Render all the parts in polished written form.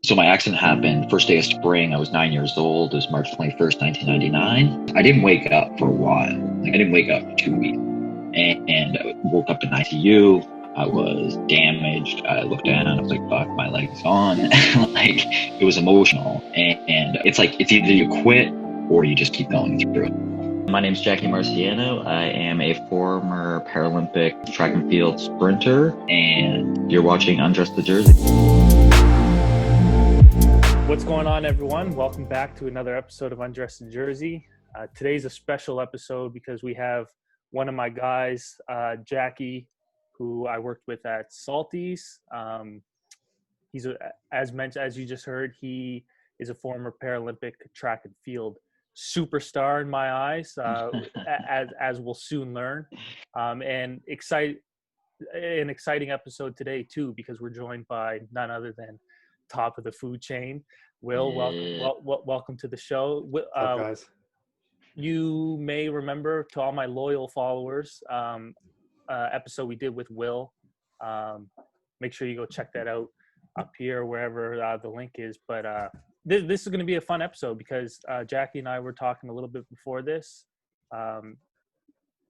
So my accident happened first day of spring. I was 9 years old. It was March 21st, 1999. I didn't wake up for a while. Like I didn't wake up for 2 weeks. And I woke up in ICU. I was damaged. I looked down. I was like, fuck, my leg's gone. Like it was emotional. And it's like, it's either you quit or you just keep going through it. My name is Jackie Marciano. I am a former Paralympic track and field sprinter, and you're watching Undress the Jersey. What's going on, everyone? Welcome back to another episode of Undress the Jersey. Today's a special episode because we have one of my guys, Jackie, who I worked with at Salties. He's as you just heard, he is a former Paralympic track and field superstar in my eyes, as we'll soon learn. And an exciting episode today too, because we're joined by none other than top of the food chain, Will. Welcome to the show. What's up, guys? You may remember, to all my loyal followers, episode we did with Will. Make sure you go check that out up here, wherever the link is. But this is going to be a fun episode because Jackie and I were talking a little bit before this.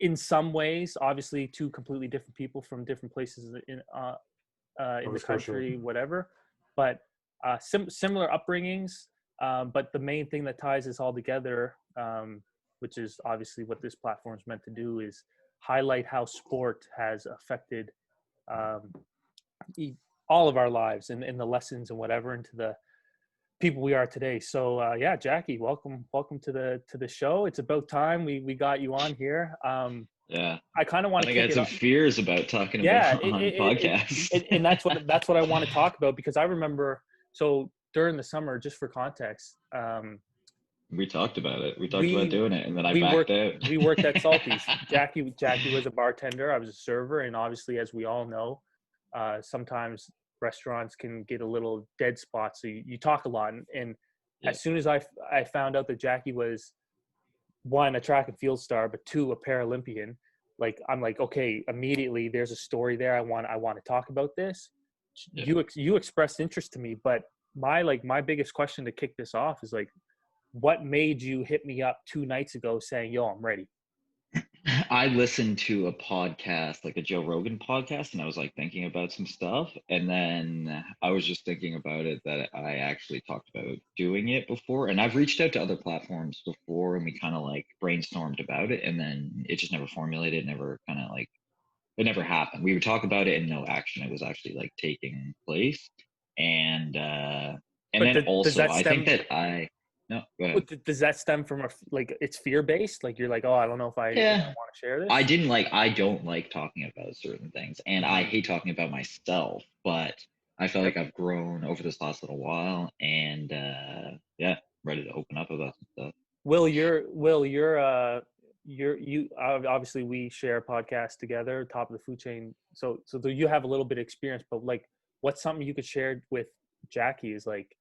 In some ways, obviously, two completely different people from different places in the country, whatever. But similar upbringings. But the main thing that ties us all together, which is obviously what this platform is meant to do, is highlight how sport has affected all of our lives and the lessons and whatever into the people we are today. So yeah, Jackie, welcome to the show. It's about time we got you on here. Yeah, I kind of want to. I had some fears about talking about on podcasts, and that's what I want to talk about, because I remember. So during the summer, just for context, we talked about it. We talked about doing it, and then I backed out. We worked at Salties. Jackie was a bartender. I was a server, and obviously, as we all know, sometimes restaurants can get a little dead spot. So you talk a lot, and yeah. As soon as I found out that Jackie was, one, a track and field star, but two, a Paralympian, like I'm like, okay, immediately there's a story there. I want to talk about this. Yeah. You expressed interest to me, but my biggest question to kick this off is like, what made you hit me up 2 nights ago saying, yo, I'm ready? I listened to a podcast, like a Joe Rogan podcast, and I was like thinking about some stuff. And then I was just thinking about it that I actually talked about doing it before. And I've reached out to other platforms before, and we kind of like brainstormed about it, and then it just never formulated, it never happened. We would talk about it and no action. It was actually like taking place. And then also I think that no, go ahead. Does that stem from it's fear-based? Like you're like, oh, I don't know if I want to share this. I don't like talking about certain things, and I hate talking about myself, but I feel like I've grown over this last little while, and ready to open up about some stuff. Will, you obviously we share a podcast together, top of the food chain. So you have a little bit of experience, but like, what's something you could share with Jackie is like,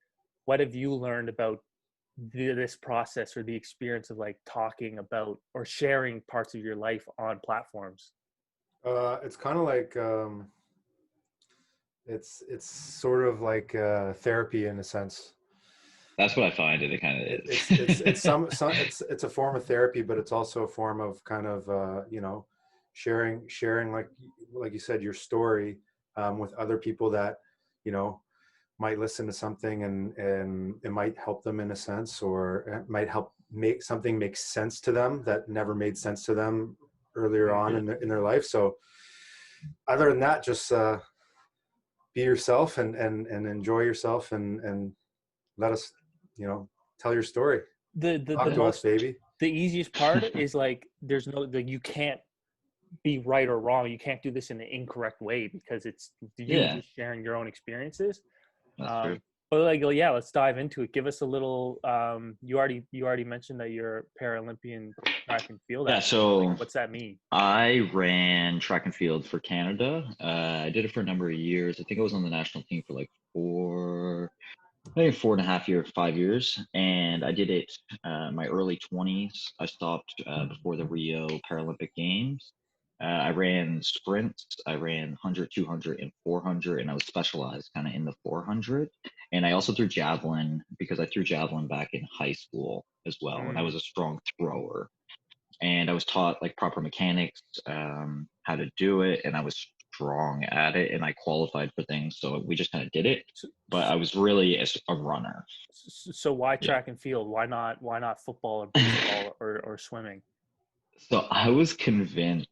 what have you learned about this process or the experience of like talking about or sharing parts of your life on platforms? It's kind of like it's sort of like therapy in a sense. That's what I find it kind of is. It's a form of therapy, but it's also a form of kind of sharing like you said, your story with other people that might listen to something and it might help them in a sense, or it might help make something make sense to them that never made sense to them earlier on in their life. So other than that, just be yourself and enjoy yourself and let us, tell your story. Talk to us, baby. The easiest part is like, there's no, you can't be right or wrong. You can't do this in an incorrect way because it's you just sharing your own experiences. But let's dive into it. Give us a little. You already mentioned that you're a Paralympian track and field. Yeah. So what's that mean? I ran track and field for Canada. I did it for a number of years. I think I was on the national team for like 4.5 years, 5 years, and I did it my early 20s. I stopped before the Rio Paralympic Games. I ran sprints. I ran 100, 200, and 400, and I was specialized kind of in the 400. And I also threw javelin because I threw javelin back in high school as well, and I Mm. was a strong thrower. And I was taught like proper mechanics, how to do it, and I was strong at it, and I qualified for things. So we just kind of did it. So, But I was really a runner. so why Yeah. track and field? Why not football or baseball or swimming? So I was convinced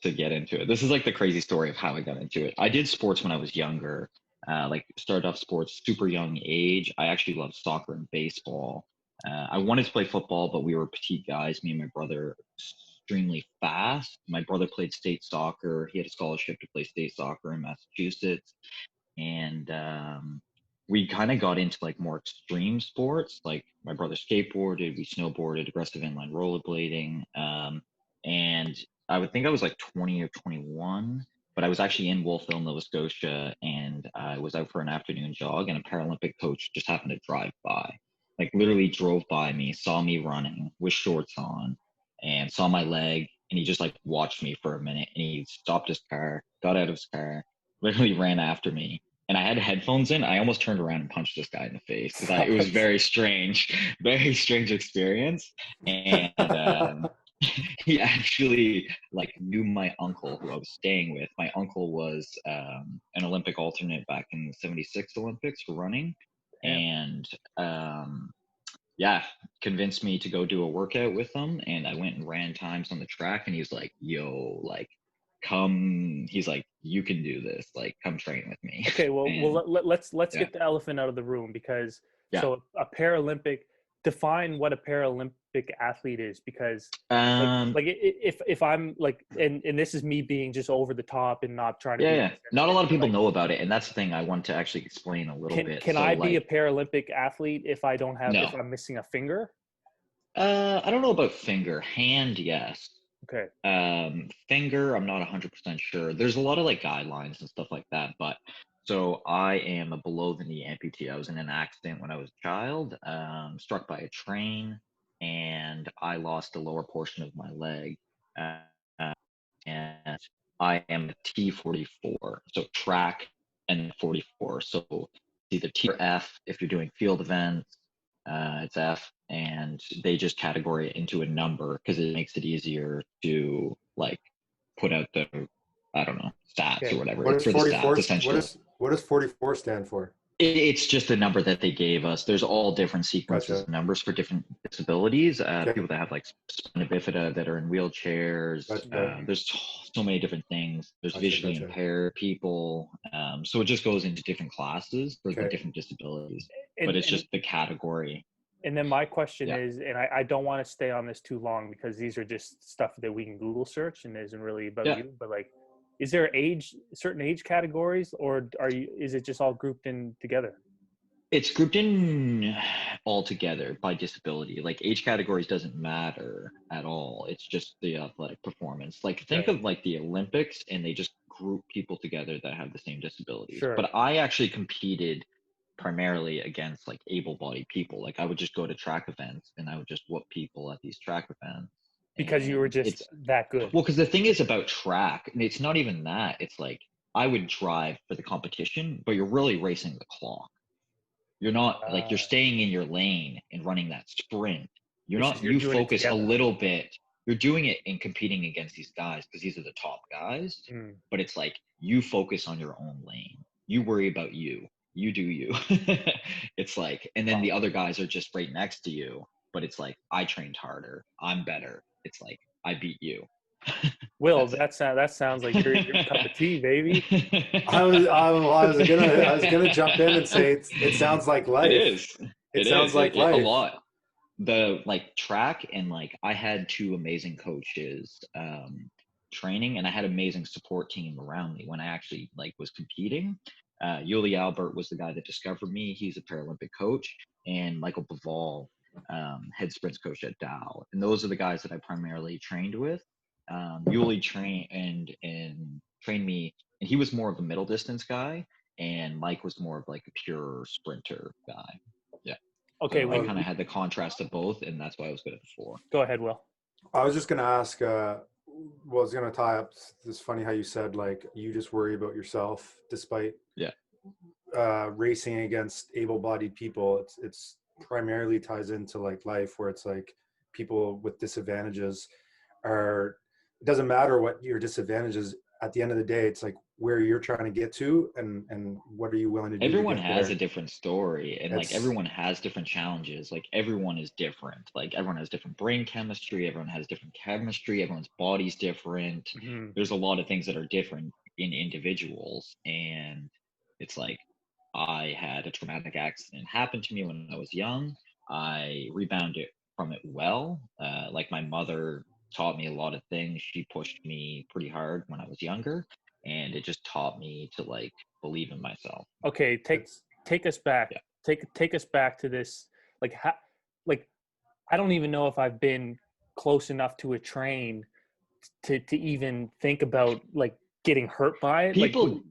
to get into it. This is like the crazy story of how I got into it. I did sports when I was younger, like started off sports super young age. I actually loved soccer and baseball. I wanted to play football, but we were petite guys. Me and my brother, extremely fast. My brother played state soccer. He had a scholarship to play state soccer in Massachusetts, and we kind of got into like more extreme sports. Like my brother skateboarded, we snowboarded, aggressive inline rollerblading, and I would think I was like 20 or 21, but I was actually in Wolfville, Nova Scotia, and I was out for an afternoon jog, and a Paralympic coach just happened to drive by, like literally drove by me, saw me running with shorts on, and saw my leg, and he just like watched me for a minute, and he stopped his car, got out of his car, literally ran after me, and I had headphones in. I almost turned around and punched this guy in the face because it was very strange, very strange experience. And he actually like knew my uncle who I was staying with. My uncle was an Olympic alternate back in the '76 Olympics for running, Damn. and yeah, convinced me to go do a workout with him. And I went and ran times on the track, and he was like, "Yo, like, come." He's like, "You can do this. Like, come train with me." Okay, well, And let's yeah, get the elephant out of the room because yeah. so a Paralympic, define what a Paralympic athlete is because Um, if I'm like and this is me being just over the top and not trying to yeah, be yeah. Not a lot insensitive, of but people like know about it, and that's the thing I want to actually explain a little bit. can So, I be a like, Paralympic athlete if I don't have no, if I'm missing a finger? I don't know about finger, hand, yes. Okay. Finger, I'm not 100% sure. There's a lot of like guidelines and stuff like that, but so I am a below the knee amputee. I was in an accident when I was a child, struck by a train, and I lost the lower portion of my leg. Uh, and I am a T44, so track and 44. So either T or F if you're doing field events. It's F, and they just categorize it into a number because it makes it easier to like put out the, I don't know, stats or Okay. whatever. What It's is for the 44? stats essentially. What does 44 stand for? It's just a number that they gave us. There's all different sequences Gotcha. of numbers for different disabilities. Okay. People that have like spina bifida that are in wheelchairs. Gotcha. There's so many different things. There's Gotcha. visually Gotcha. impaired people. So it just goes into different classes for the Okay. different disabilities. But And it's just the category. and then my question Yeah. is, and I don't want to stay on this too long because these are just stuff that we can Google search and isn't really about Yeah. you, but like is there certain age categories or is it just all grouped in together? It's grouped in all together by disability. Like age categories doesn't matter at all. It's just the athletic performance. Like think Okay. of like the Olympics and they just group people together that have the same disabilities. Sure. But I actually competed primarily against like able-bodied people. Like I would just go to track events and I would just whoop people at these track events. Because you were And just it's that good. well, because the thing is about track, and it's not even that. It's like I would drive for the competition, but you're really racing the clock. You're not like you're Uh, staying in your lane and running that sprint. You're it's just not, you're you doing it focus a together. little bit. You're doing it and competing against these guys because these are the top guys. Mm. But it's like you focus on your own lane. You worry about you. You do you. It's like, and then Wow. the other guys are just right next to you. But it's like I trained harder. I'm better. It's like I beat you. Will, That's it. that sounds like your cup of tea, baby. I was gonna jump in and say it sounds like It life. is. It It sounds is. like A life. lot. The like track and like I had two amazing coaches training, and I had amazing support team around me when I actually like was competing. Yuli Albert was the guy that discovered me. He's a Paralympic coach, and Michael Baval, head sprints coach at Dow. And those are the guys that I primarily trained with. Yuli trained me, and he was more of a middle distance guy, and Mike was more of like a pure sprinter guy. Yeah. Okay, So I well, kind of had the contrast of both, and that's why I was good at the four. go ahead, Will. I was just gonna ask, well, it's gonna tie up. It's funny how you said like you just worry about yourself, despite racing against able-bodied people. It's primarily ties into like life, where it's like people with disadvantages are. It doesn't matter what your disadvantages. At the end of the day, it's like where you're trying to get to, and what are you willing to do Everyone to get has there. a different story, and like It's everyone has different challenges. Like everyone is different. Like everyone has different brain chemistry, everyone has different chemistry, everyone's body's different. There's a lot of things that are different in individuals, and it's like I had a traumatic accident happen to me when I was young. I rebounded from it well. Like my mother taught me a lot of things. She pushed me pretty hard when I was younger, and it just taught me to like believe in myself. Okay, take us back. Yeah. Take us back to this. Like, like I don't even know if I've been close enough to a train to even think about like getting hurt by it. People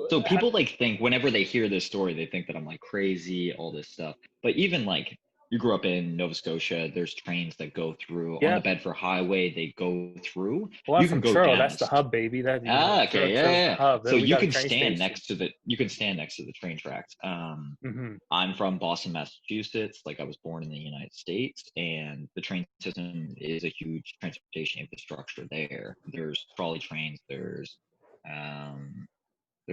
so How, people like think whenever they hear this story, they think that I'm like crazy, all this stuff. But even like you grew up in Nova Scotia, there's trains that go through on the Bedford Highway, they go through. Well, I'm You can from go Truro. down That's the hub, baby. That okay, Truro's the hub. So We you got a can train stand station. next to the train tracks. I'm from Boston, Massachusetts. Like I was born in the United States, and the train system is a huge transportation infrastructure there. There's trolley trains, there's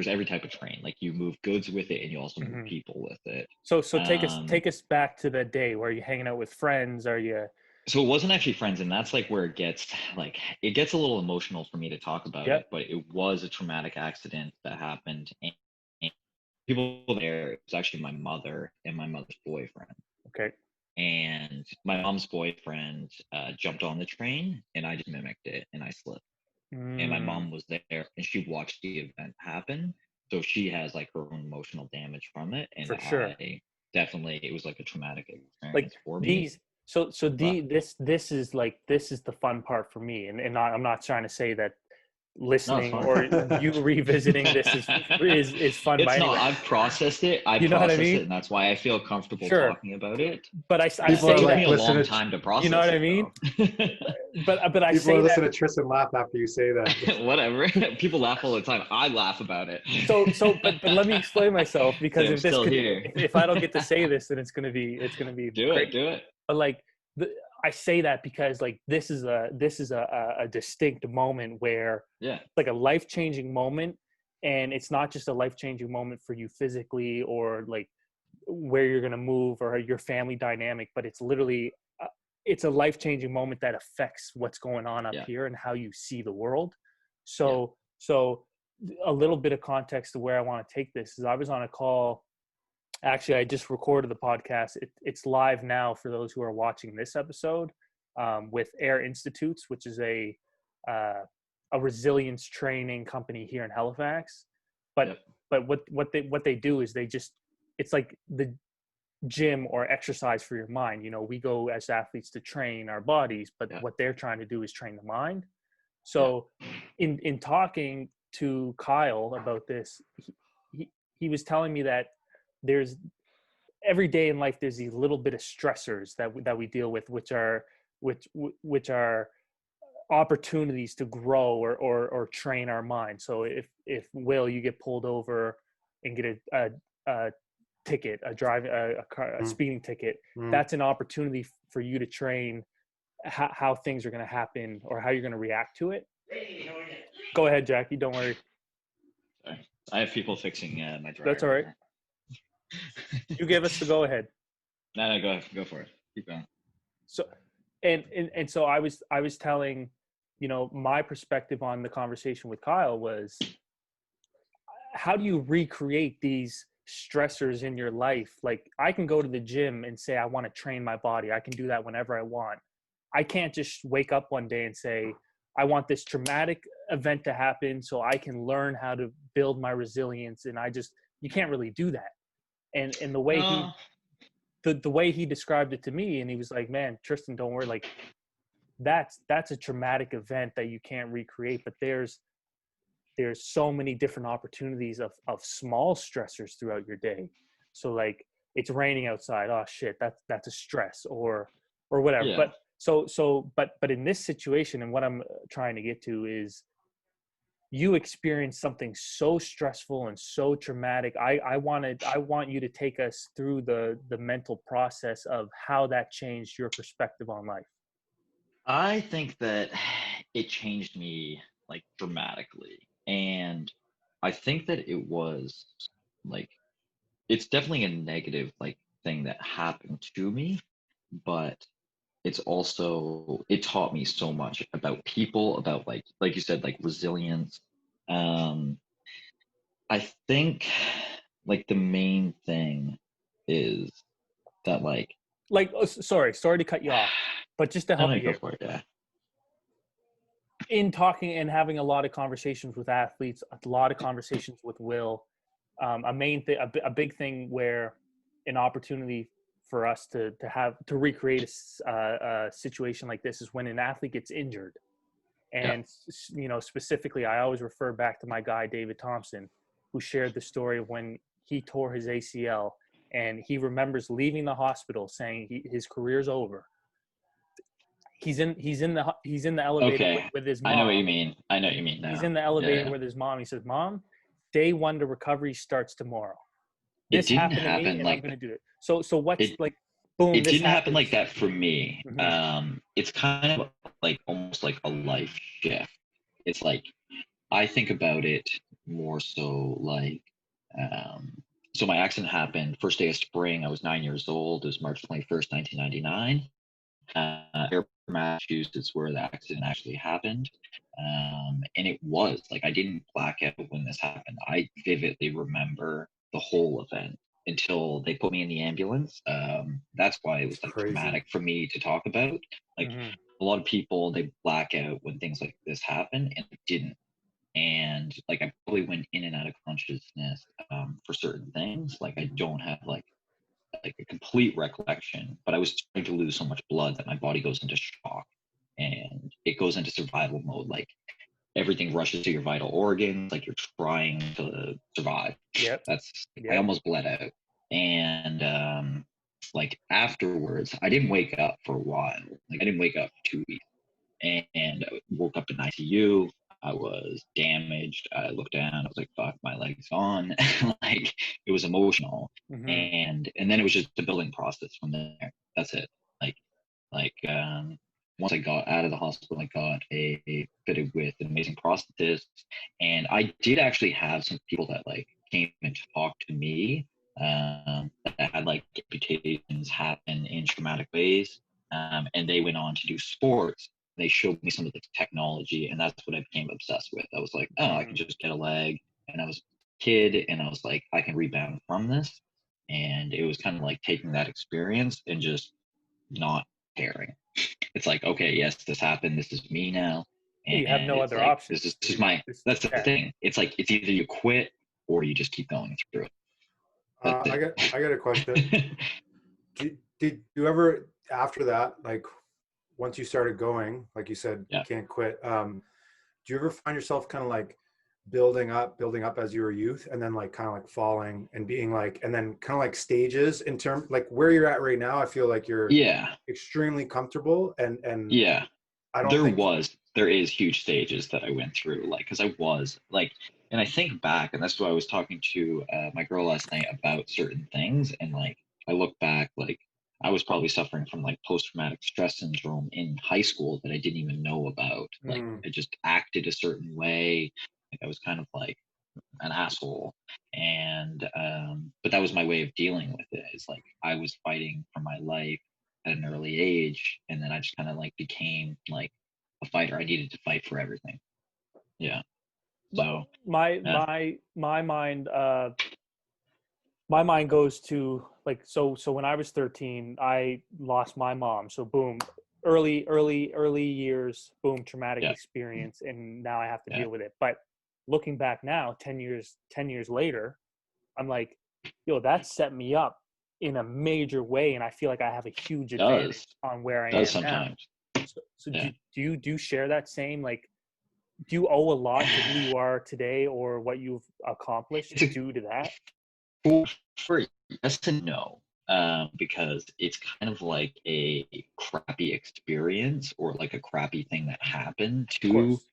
every type of train. Like you move goods with it, and you also move people with it. So take us back to that day where you're hanging out with friends. Are you? So it wasn't actually friends, and that's like where it gets a little emotional for me to talk about it. But it was a traumatic accident that happened, and people there. It was actually my mother and my mother's boyfriend. Okay. And my mom's boyfriend jumped on the train, and I just mimicked it, and I slipped. And my mom was there, and she watched the event happen, so she has like her own emotional damage from it. And for sure. Definitely, it was like a traumatic experience like for me. This is the fun part for me, and I'm not trying to say that listening or you revisiting this is fun. It's by not. any way. I've processed it. You know what I mean? It, and that's why I feel comfortable talking about it. But I say say took that me a long time to process. You know what I mean? but I people say listen to Tristan laugh after you say that. Whatever. People laugh all the time. I laugh about it. But let me explain myself, because if I don't get to say this, then it's gonna be do it. But like I say that because like this is a distinct moment where it's like a life-changing moment, and it's not just a life-changing moment for you physically or like where you're going to move or your family dynamic, but it's literally it's a life-changing moment that affects what's going on up here and how you see the world. So a little bit of context to where I want to take this is I was on a call. Actually, I just recorded the podcast. It's live now for those who are watching this episode with Air Institutes, which is a resilience training company here in Halifax. But what they do is it's like the gym or exercise for your mind. You know, we go as athletes to train our bodies, but what they're trying to do is train the mind. So in talking to Kyle about this, he was telling me that there's every day in life there's these little bit of stressors that we deal with, which are opportunities to grow or train our mind. So if Will, you get pulled over and get a ticket, a speeding ticket, that's an opportunity for you to train how things are going to happen or how you're going to react to it. Go ahead, Jackie, don't worry. Sorry. I have people fixing my dryer. That's all right. You give us the go ahead. No, go for it. Keep going. So, and so I was telling, you know, my perspective on the conversation with Kyle was, how do you recreate these stressors in your life? Like I can go to the gym and say, I want to train my body. I can do that whenever I want. I can't just wake up one day and say, I want this traumatic event to happen so I can learn how to build my resilience. And you can't really do that. And the way the way he described it to me, and he was like, man, Tristan, don't worry. Like that's a traumatic event that you can't recreate, but there's so many different opportunities of small stressors throughout your day. So like it's raining outside. Oh shit, that's a stress or whatever. But in this situation, and what I'm trying to get to is, you experienced something so stressful and so traumatic. I want you to take us through the mental process of how that changed your perspective on life. I think that it changed me like dramatically. And I think that it was like, it's definitely a negative like thing that happened to me, but it's also, it taught me so much about people, about like you said, like resilience. Um, I think like the main thing is that Sorry to cut you off, but just to I help know, you go here, for it, yeah. in talking and having a lot of conversations with athletes, a lot of conversations with Will, a big thing where an opportunity for us to recreate a situation like this is when an athlete gets injured. Yeah. And, specifically, I always refer back to my guy, David Thompson, who shared the story of when he tore his ACL, and he remembers leaving the hospital saying his career's over. He's in the elevator Okay. with his I know what mom. you mean. I know what you mean now. He's in the Yeah, elevator yeah. with his mom. He says, "Mom, day one to recovery starts tomorrow. It This didn't happened to me, happen and I'm like going to do it." So what's it like, boom, it this didn't happen like happens. that for me. Mm-hmm. It's kind of like almost like a life shift. It's like I think about it more so like so my accident happened first day of spring. I was 9 years old. It was March 21st, 1999. Air Massachusetts, where the accident actually happened. And it was like I didn't black out when this happened. I vividly remember the whole event until they put me in the ambulance. That's why it was like Crazy. traumatic for me to talk about. Like Mm-hmm. a lot of people, they black out when things like this happen, and it didn't. And like I probably went in and out of consciousness for certain things. Like I don't have like a complete recollection, but I was starting to lose so much blood that my body goes into shock and it goes into survival mode. Like everything rushes to your vital organs, like you're trying to survive. Yep. I almost bled out. And like afterwards, I didn't wake up for a while. Like I didn't wake up for 2 weeks, and I woke up in ICU. I was damaged. I looked down. I was like, "Fuck, my leg's gone." Like it was emotional, Mm-hmm. and then it was just the building process from there. That's it. Like once I got out of the hospital, I got a fitted with an amazing prosthetist, and I did actually have some people that like came and talked to me that had like amputations happen in traumatic ways, and they went on to do sports. They showed me some of the technology, and that's what I became obsessed with. I was like, oh, I can just get a leg. And I was a kid, and I was like, I can rebound from this. And it was kind of like taking that experience and just not caring. It's like, okay, yes, this happened. This is me now. You have And no it's other like, options. this is my, that's the thing. It's like, it's either you quit or you just keep going through it. I got a question. Did you ever, after that, like once you started going, like you said, Yeah. you can't quit. Do you ever find yourself kind of like building up as you were youth, and then like kind of like falling and being like, and then kind of like stages in terms like where you're at right now? I feel like you're extremely comfortable, and I don't think there is huge stages that I went through, like, because I was like, and I think back, and that's why I was talking to my girl last night about certain things, and like I look back, like I was probably suffering from like post-traumatic stress syndrome in high school that I didn't even know about. Like I just acted a certain way. Like I was kind of like an asshole, and but that was my way of dealing with it. It's like I was fighting for my life at an early age, and then I just kind of like became like a fighter. I needed to fight for everything. Yeah. So my mind my mind goes to like, so when I was 13, I lost my mom. So boom, early years, boom, traumatic experience, and now I have to deal with it. But looking back now, 10 years later, I'm like, yo, that set me up in a major way, and I feel like I have a huge advantage on where I am sometimes. now. So do you share that same, like, do you owe a lot to who you are today or what you've accomplished due to that? For yes and no. because it's kind of like a crappy experience or like a crappy thing that happened Of to course.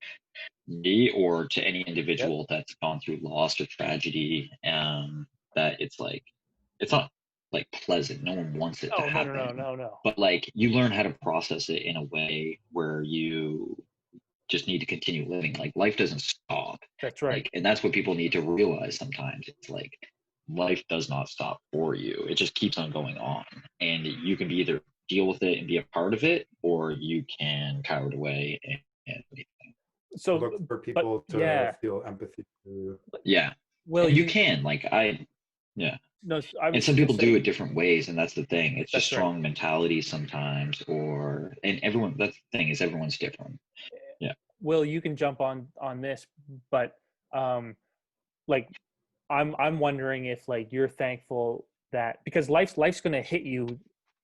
me or to any Yep. individual that's gone through loss or tragedy. That it's not like pleasant. No one wants it to Oh, happen. no. But like you learn how to process it in a way where you just need to continue living. Like life doesn't stop. That's right. Like, and that's what people need to realize sometimes. It's like life does not stop for you. It just keeps on going on. And you can be either deal with it and be a part of it, or you can cower it away and So, Look for but people to yeah, feel empathy for. yeah. well, And you can, like yeah. no, I And was some just gonna people do say, it different ways, and that's the thing. It's just that's right. strong mentality sometimes, and everyone. That's the thing is everyone's different. Yeah. Will, you can jump on this, but like I'm wondering if like you're thankful that because life's gonna hit you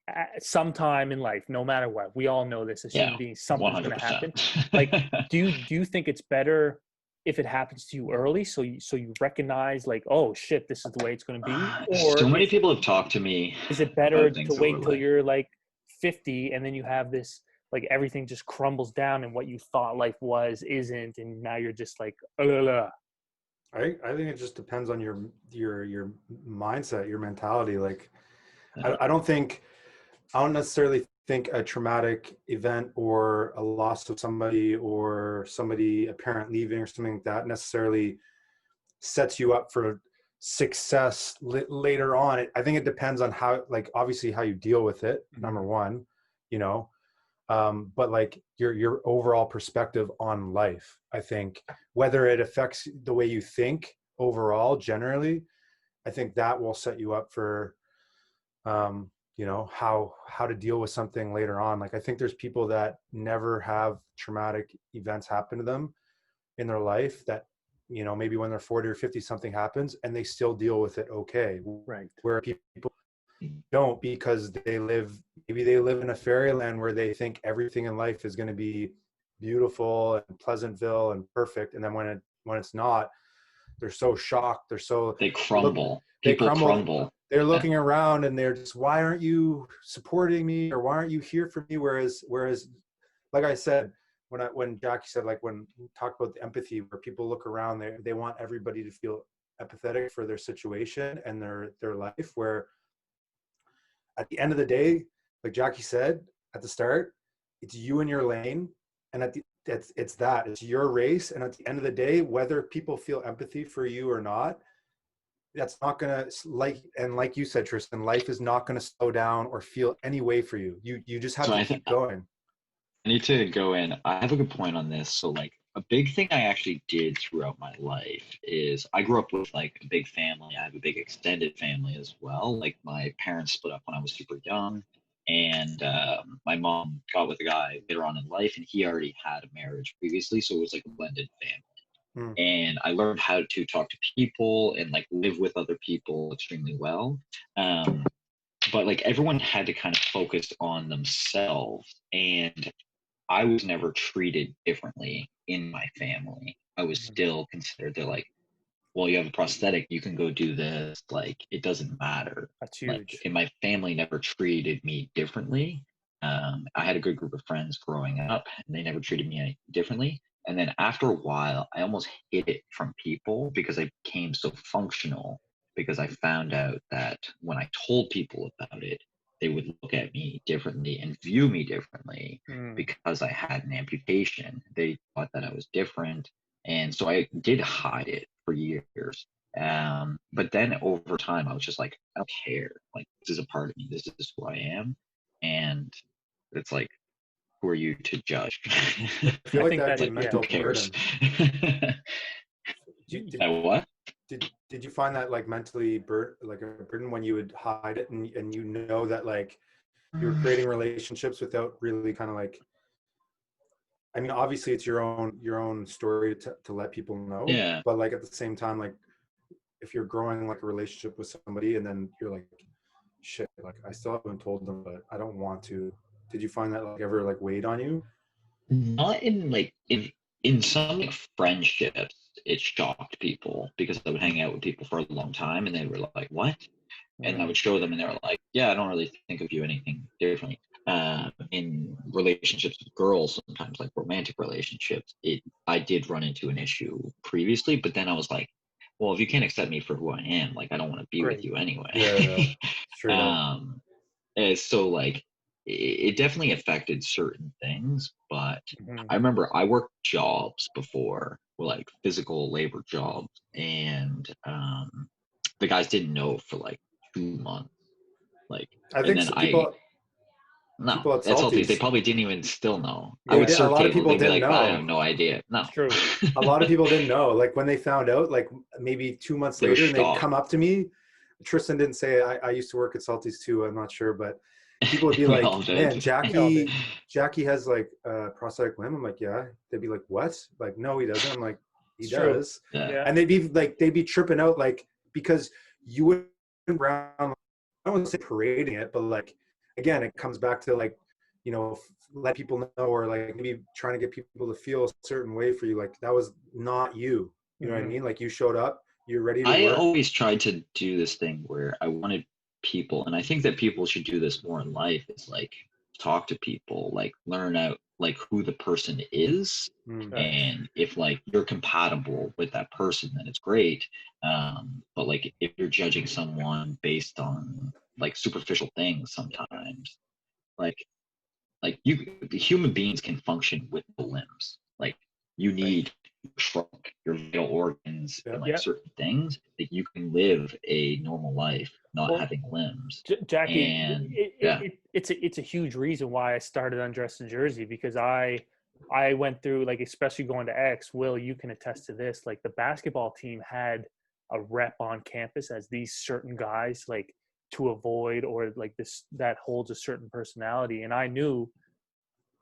at sometime in life, no matter what. We all know this as Yeah. human beings, One something's hundred gonna happen. percent. Like, do you think it's better if it happens to you early, so you recognize like, oh shit, this is the way it's gonna be, or So many if people have talked to me is it better about to things that wait were until like, you're like 50 and then you have this like everything just crumbles down and what you thought life was isn't, and now you're just like, I think it just depends on your mindset, your mentality. Like, uh, I don't necessarily think a traumatic event or a loss of somebody or somebody a parent leaving or something like that necessarily sets you up for success later on. I think it depends on how, like, obviously how you deal with it. Number one, you know, but like your overall perspective on life. I think whether it affects the way you think overall, generally, I think that will set you up for you know, how to deal with something later on. Like I think there's people that never have traumatic events happen to them in their life that, you know, maybe when they're 40 or 50 something happens and they still deal with it okay. right. Where people don't, because maybe they live in a fairyland where they think everything in life is going to be beautiful and Pleasantville and perfect, and then when it's not, they're so shocked, they look crumble. they People crumble. crumble. They're Yeah. looking around and they're just, why aren't you supporting me, or why aren't you here for me? Whereas like I said, when Jackie said, like, when we talk about the empathy, where people look around, they want everybody to feel empathetic for their situation and their life, where at the end of the day, like Jackie said at the start, it's you and your lane, and it's your race, and at the end of the day, whether people feel empathy for you or not, that's not gonna, like you said, Tristan, life is not gonna slow down or feel any way for you. You just have So to I think keep going. I need to go in. I have a good point on this. So like a big thing I actually did throughout my life is I grew up with like a big family. I have a big extended family as well. Like my parents split up when I was super young, and my mom got with a guy later on in life, and he already had a marriage previously, so it was like a blended family. Mm. And I learned how to talk to people and like live with other people extremely well. Um, but like everyone had to kind of focus on themselves, and I was never treated differently in my family. I was still considered, they're like, well, you have a prosthetic, you can go do this. Like, it doesn't matter. That's Like, huge. and my family never treated me differently. I had a good group of friends growing up, and they never treated me any differently. And then after a while, I almost hid it from people because I became so functional. Because I found out that when I told people about it, they would look at me differently and view me differently because I had an amputation. They thought that I was different. And so I did hide it for years. But then over time, I was just like, I don't care. Like, this is a part of me. This is who I am. And it's like, who are you to judge? I feel I like think that'd that, be a Like, yeah. who mental cares? burden. Did, did, What? did you find that like mentally like a burden when you would hide it, and you know that like you were creating relationships without really kind of like, I mean, obviously it's your own story to let people know, Yeah. but like at the same time, like if you're growing like a relationship with somebody and then you're like, shit, like I still haven't told them, but I don't want to. Did you find that like ever like weighed on you? Not in like in some like friendships, it shocked people because I would hang out with people for a long time and they were like, "What?" And I would show them, and they were like, yeah, I don't really think of you anything differently. In relationships with girls, sometimes like romantic relationships, I did run into an issue previously, but then I was like, well, if you can't accept me for who I am, like I don't want to be with you anyway. Yeah, straight up. And so like it definitely affected certain things, but I remember I worked jobs before, like physical labor jobs, and the guys didn't know for like 2 months. Like, I and think then people no, at at Salties, they Salties, probably didn't even still know. I they would did, a serve lot of tables, people they'd be didn't like, I have know. no idea. No. It's true. A lot of people didn't know. Like when they found out, like maybe 2 months They were later, and they'd shocked. come up to me. Tristan didn't say I used to work at Salties too. I'm not sure, but people would be We all like, did. "Man, We all did. Jackie has like a prosthetic limb." I'm like, "Yeah." They'd be like, "What?" Like, "No, he doesn't." I'm like, "He It's true. does." Yeah. Yeah. And they'd be tripping out, like, because you wouldn't around. I don't want to say parading it, but like, again, it comes back to like, you know, let people know, or like maybe trying to get people to feel a certain way for you. Like that was not you. You know what I mean? Like you showed up, you're ready to I work. always tried to do this thing where I wanted people, and I think that people should do this more in life, is like talk to people, like learn out like who the person is, and if like you're compatible with that person, then it's great. But like if you're judging someone based on like superficial things sometimes, like human beings can function with the limbs. Like you need your trunk, your vital organs, and like Yeah. certain things that you can live a normal life not Well, having limbs. Jackie, And it's a huge reason why I started UndressTheJersey, because I went through, like, especially going to X. Will, you can attest to this. Like the basketball team had a rep on campus as these certain guys, like to avoid, or like this that holds a certain personality. And I knew,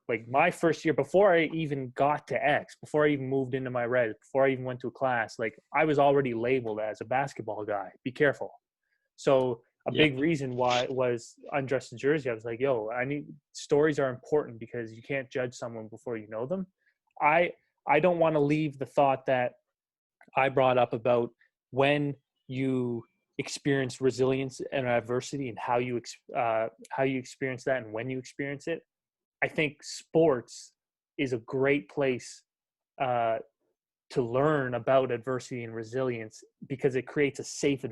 like my first year, before I even got to X, before I even moved into my red, before I even went to a class, like I was already labeled as a basketball guy. Be careful. So a big reason why was UndressTheJersey. I was like, yo, stories are important, because you can't judge someone before you know them. I don't want to leave the thought that I brought up about when you experience resilience and adversity, and how you experience that and when you experience it. I think sports is a great place to learn about adversity and resilience, because it creates a safe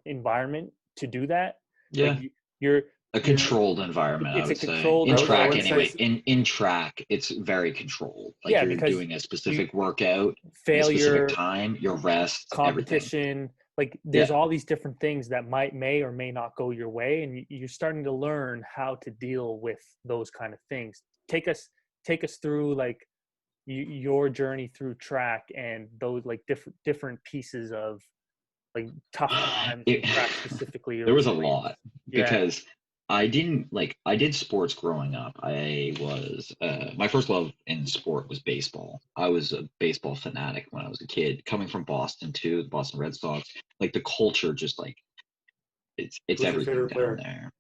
environment to do that. yeah, Like you're a controlled environment, I it's a would say. controlled In I track, would anyway. say- In track, it's very controlled. Like Yeah, you're because doing a specific workout, in a failure, specific time, your rest, everything. competition, like there's all these different things that may or may not go your way, and you're starting to learn how to deal with those kind of things. Take us through like your journey through track, and those like different pieces of like tough times in track specifically. There was a lot, Yeah. because I did sports growing up. I was my first love in sport was baseball. I was a baseball fanatic when I was a kid, coming from Boston too, the Boston Red Sox. Like the culture, just like it's Who's your everything favorite down player there.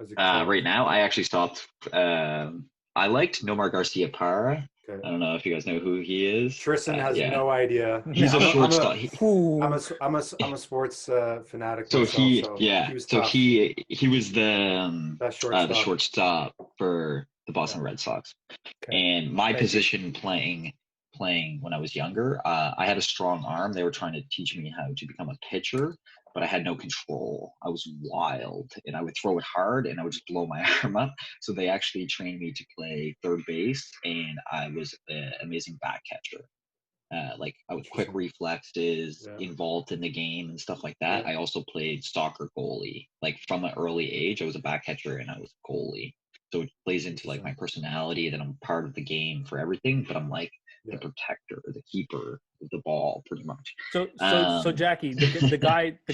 as a kid? Right now, I actually stopped. I liked Nomar Garcia Parra. Okay. I don't know if you guys know who he is. Tristan has yeah. no idea. He's a shortstop. I'm a sports fanatic So myself. he, So yeah. he was So tough. he was Best the shortstop. shortstop for the Boston Red Sox. Okay. And my position playing when I was younger, I had a strong arm. They were trying to teach me how to become a pitcher, but I had no control. I was wild, and I would throw it hard, and I would just blow my arm up. So they actually trained me to play third base, and I was an amazing back catcher. Like I was quick reflexes, involved in the game and stuff like that. I also played soccer goalie. Like from an early age, I was a back catcher and I was a goalie. So it plays into like my personality, that I'm part of the game for everything, but I'm like the protector, the keeper of the ball, pretty much. So Jackie, the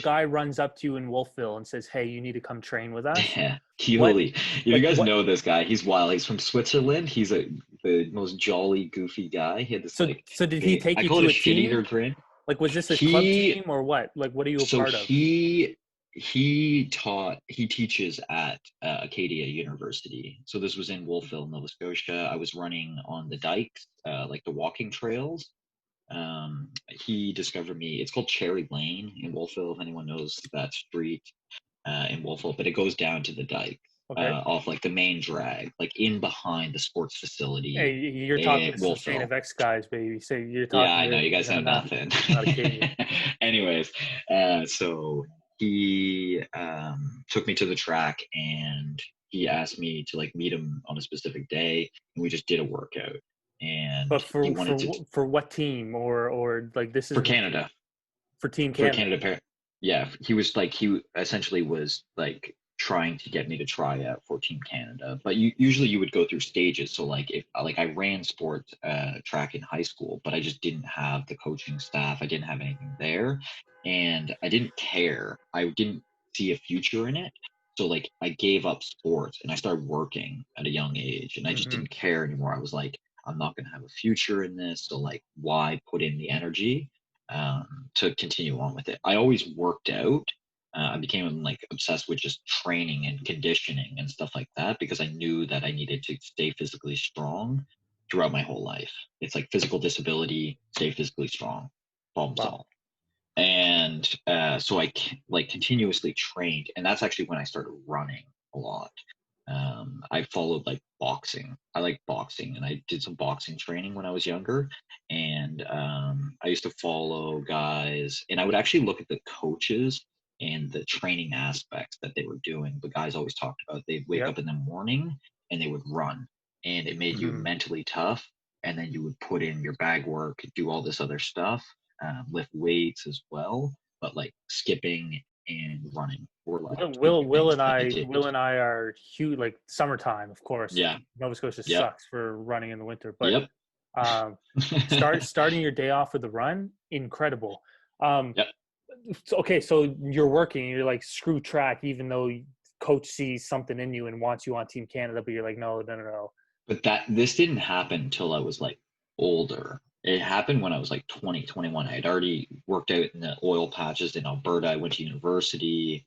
guy runs up to you in Wolfville and says, "Hey, you need to come train with us." Yeah, Keely. You guys know this guy. He's wild. He's from Switzerland. He's the most jolly, goofy guy. He had this so did he take I you call to it a team? shit-eater grin. Like, was this a club team or what? Like, what are you a part of? He teaches at Acadia University. So this was in Wolfville, Nova Scotia. I was running on the dikes, like the walking trails. he discovered me. It's called Cherry Lane in Wolfville, if anyone knows that street in Wolfville, but it goes down to the dike. Okay. Off like the main drag, like in behind the sports facility Hey, you're talking at to some Chain Wolfville. of X guys, baby. So you're Yeah, talking I know to, you guys know not nothing. kidding you. Anyways, so he took me to the track and he asked me to like meet him on a specific day, and we just did a workout. And But he for wanted to for what team, or like this is for Canada. for Team For Canada? Canada, yeah, he was like he essentially was like trying to get me to try out for Team Canada. But usually you would go through stages. So like if like I ran sports track in high school, but I just didn't have the coaching staff. I didn't have anything there, and I didn't care. I didn't see a future in it. So like I gave up sports and I started working at a young age, and I just Mm-hmm. didn't care anymore. I was like, I'm not going to have a future in this. So like, why put in the energy? To continue on with it. I always worked out. I became like obsessed with just training and conditioning and stuff like that because I knew that I needed to stay physically strong throughout my whole life. It's like physical disability, stay physically strong, problem Wow. solved. And so I like continuously trained, and that's actually when I started running a lot. I followed like boxing. I like boxing, and I did some boxing training when I was younger. And I used to follow guys, and I would actually look at the coaches and the training aspects that they were doing. The guys always talked about they'd wake Yep. up in the morning and they would run, and it made you Mm-hmm. mentally tough. And then you would put in your bag work, do all this other stuff, lift weights as well, but like skipping and running were like two big things that I did. Will and I are huge, like summertime, of course. Yeah. Nova Scotia Yep. sucks for running in the winter, but Yep. starting your day off with a run, incredible. Yep. Okay, so you're working, you're like screw track, even though coach sees something in you and wants you on Team Canada, but you're like, no, no, no, no. But this didn't happen until I was like older. It happened when I was like 20, 21. I had already worked out in the oil patches in Alberta. I went to university.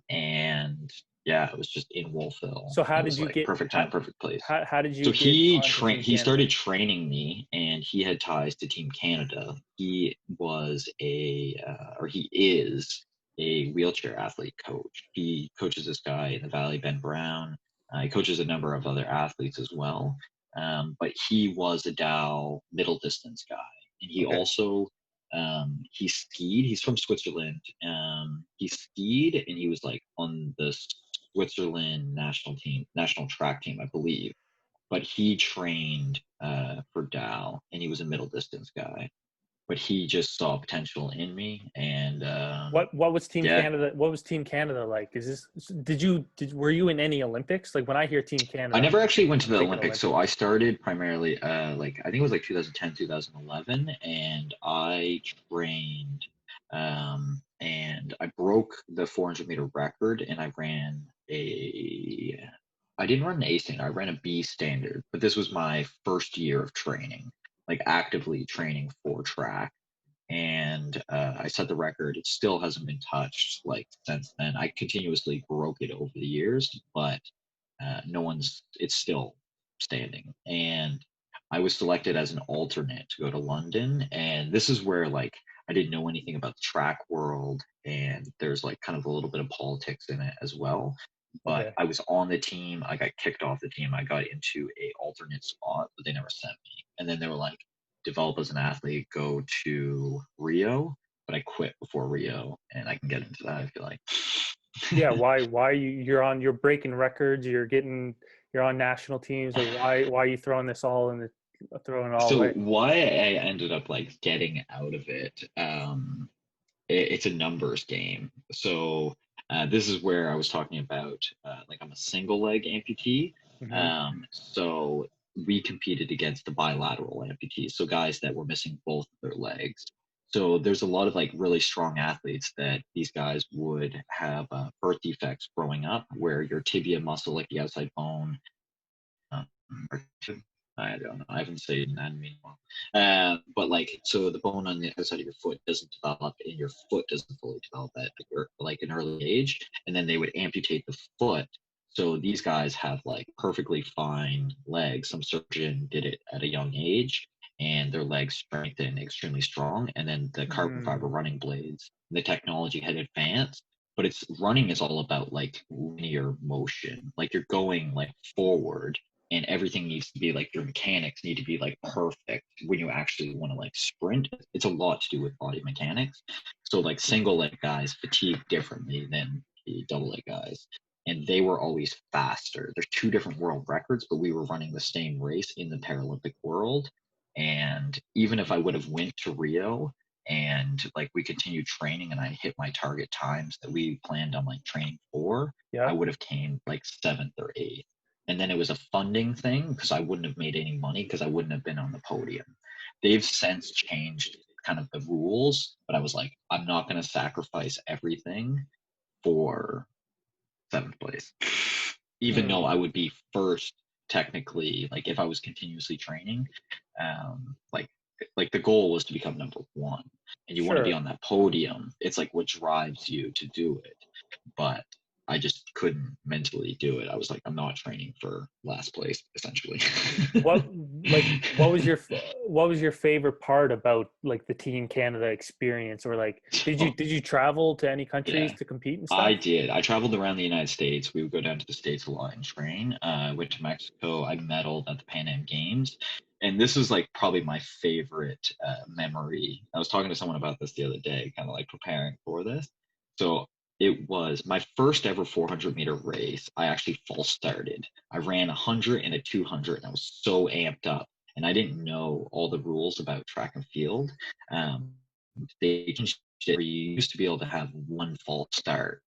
And yeah, it was just in Wolfville. So how It did was you like get perfect time, perfect place. how did you So get onto Team he Canada? started training me, and he had ties to Team Canada. He was or he is a wheelchair athlete coach. He coaches this guy in the Valley, Ben Brown. He coaches a number of other athletes as well. But he was a Dow middle distance guy, and he Okay. also he skied. He's from Switzerland. He skied, and he was like on the Switzerland national track team, I believe. But he trained for Dow, and he was a middle distance guy. But he just saw potential in me, and What was Team yeah, Canada? What was Team Canada like? Were you in any Olympics? Like when I hear Team I Canada, never actually went to I'm the thinking Olympics. So Olympics. I started primarily like I think it was like 2010, 2011, and I trained and I broke the 400-meter record, and I didn't run an A standard, I ran a B standard, but this was my first year of training, like actively training for track. And I set the record. It still hasn't been touched like since then. I continuously broke it over the years, but it's still standing. And I was selected as an alternate to go to London. And this is where like I didn't know anything about the track world, and there's like kind of a little bit of politics in it as well. But Okay. I was on the team. I got kicked off the team. I got into a alternate spot, but they never sent me. And then they were like, develop as an athlete, go to Rio. But I quit before Rio, and I can get into that, I feel like. Yeah. Why you're breaking records? You're on national teams. Like why are you throwing throwing it all So away? why I ended up like getting out of it, it's a numbers game. So this is where I was talking about like I'm a single leg amputee. Mm-hmm. So we competed against the bilateral amputees, so guys that were missing both of their legs. So there's a lot of like really strong athletes that these guys would have birth defects growing up, where your tibia muscle, like the outside bone, um, I don't know. I haven't studied anatomy in a while. But like, so the bone on the outside of your foot doesn't develop, and your foot doesn't fully develop at like an early age, and then they would amputate the foot. So these guys have like perfectly fine legs. Some surgeon did it at a young age, and their legs strengthened, extremely strong. And then the carbon fiber running blades, the technology had advanced, but it's running is all about like linear motion. Like you're going like forward, and everything needs to be like your mechanics need to be like perfect when you actually want to like sprint. It's a lot to do with body mechanics. So like single leg guys fatigue differently than the double leg guys. And they were always faster. There's two different world records, but we were running the same race in the Paralympic world. And even if I would have went to Rio and like we continued training and I hit my target times that we planned on like training for, Yeah. I would have came like 7th or 8th. And then it was a funding thing because I wouldn't have made any money because I wouldn't have been on the podium. They've since changed kind of the rules, but I was like, I'm not going to sacrifice everything for 7th place, even though I would be first technically, like if I was continuously training, like the goal was to become number 1, and you want to be on that podium. It's like what drives you to do it. But I just couldn't mentally do it. I was like, I'm not training for last place, essentially. what was your favorite part about like the Team Canada experience, or like did you travel to any countries to compete and stuff? I did. I traveled around the United States. We would go down to the States a lot and train. I went to Mexico. I medaled at the Pan Am Games. And this is like probably my favorite memory. I was talking to someone about this the other day, kind of like preparing for this. So it was my first ever 400-meter race. I actually false started. I ran 100 and a 200, and I was so amped up. And I didn't know all the rules about track and field. They changed it. You used to be able to have one false start.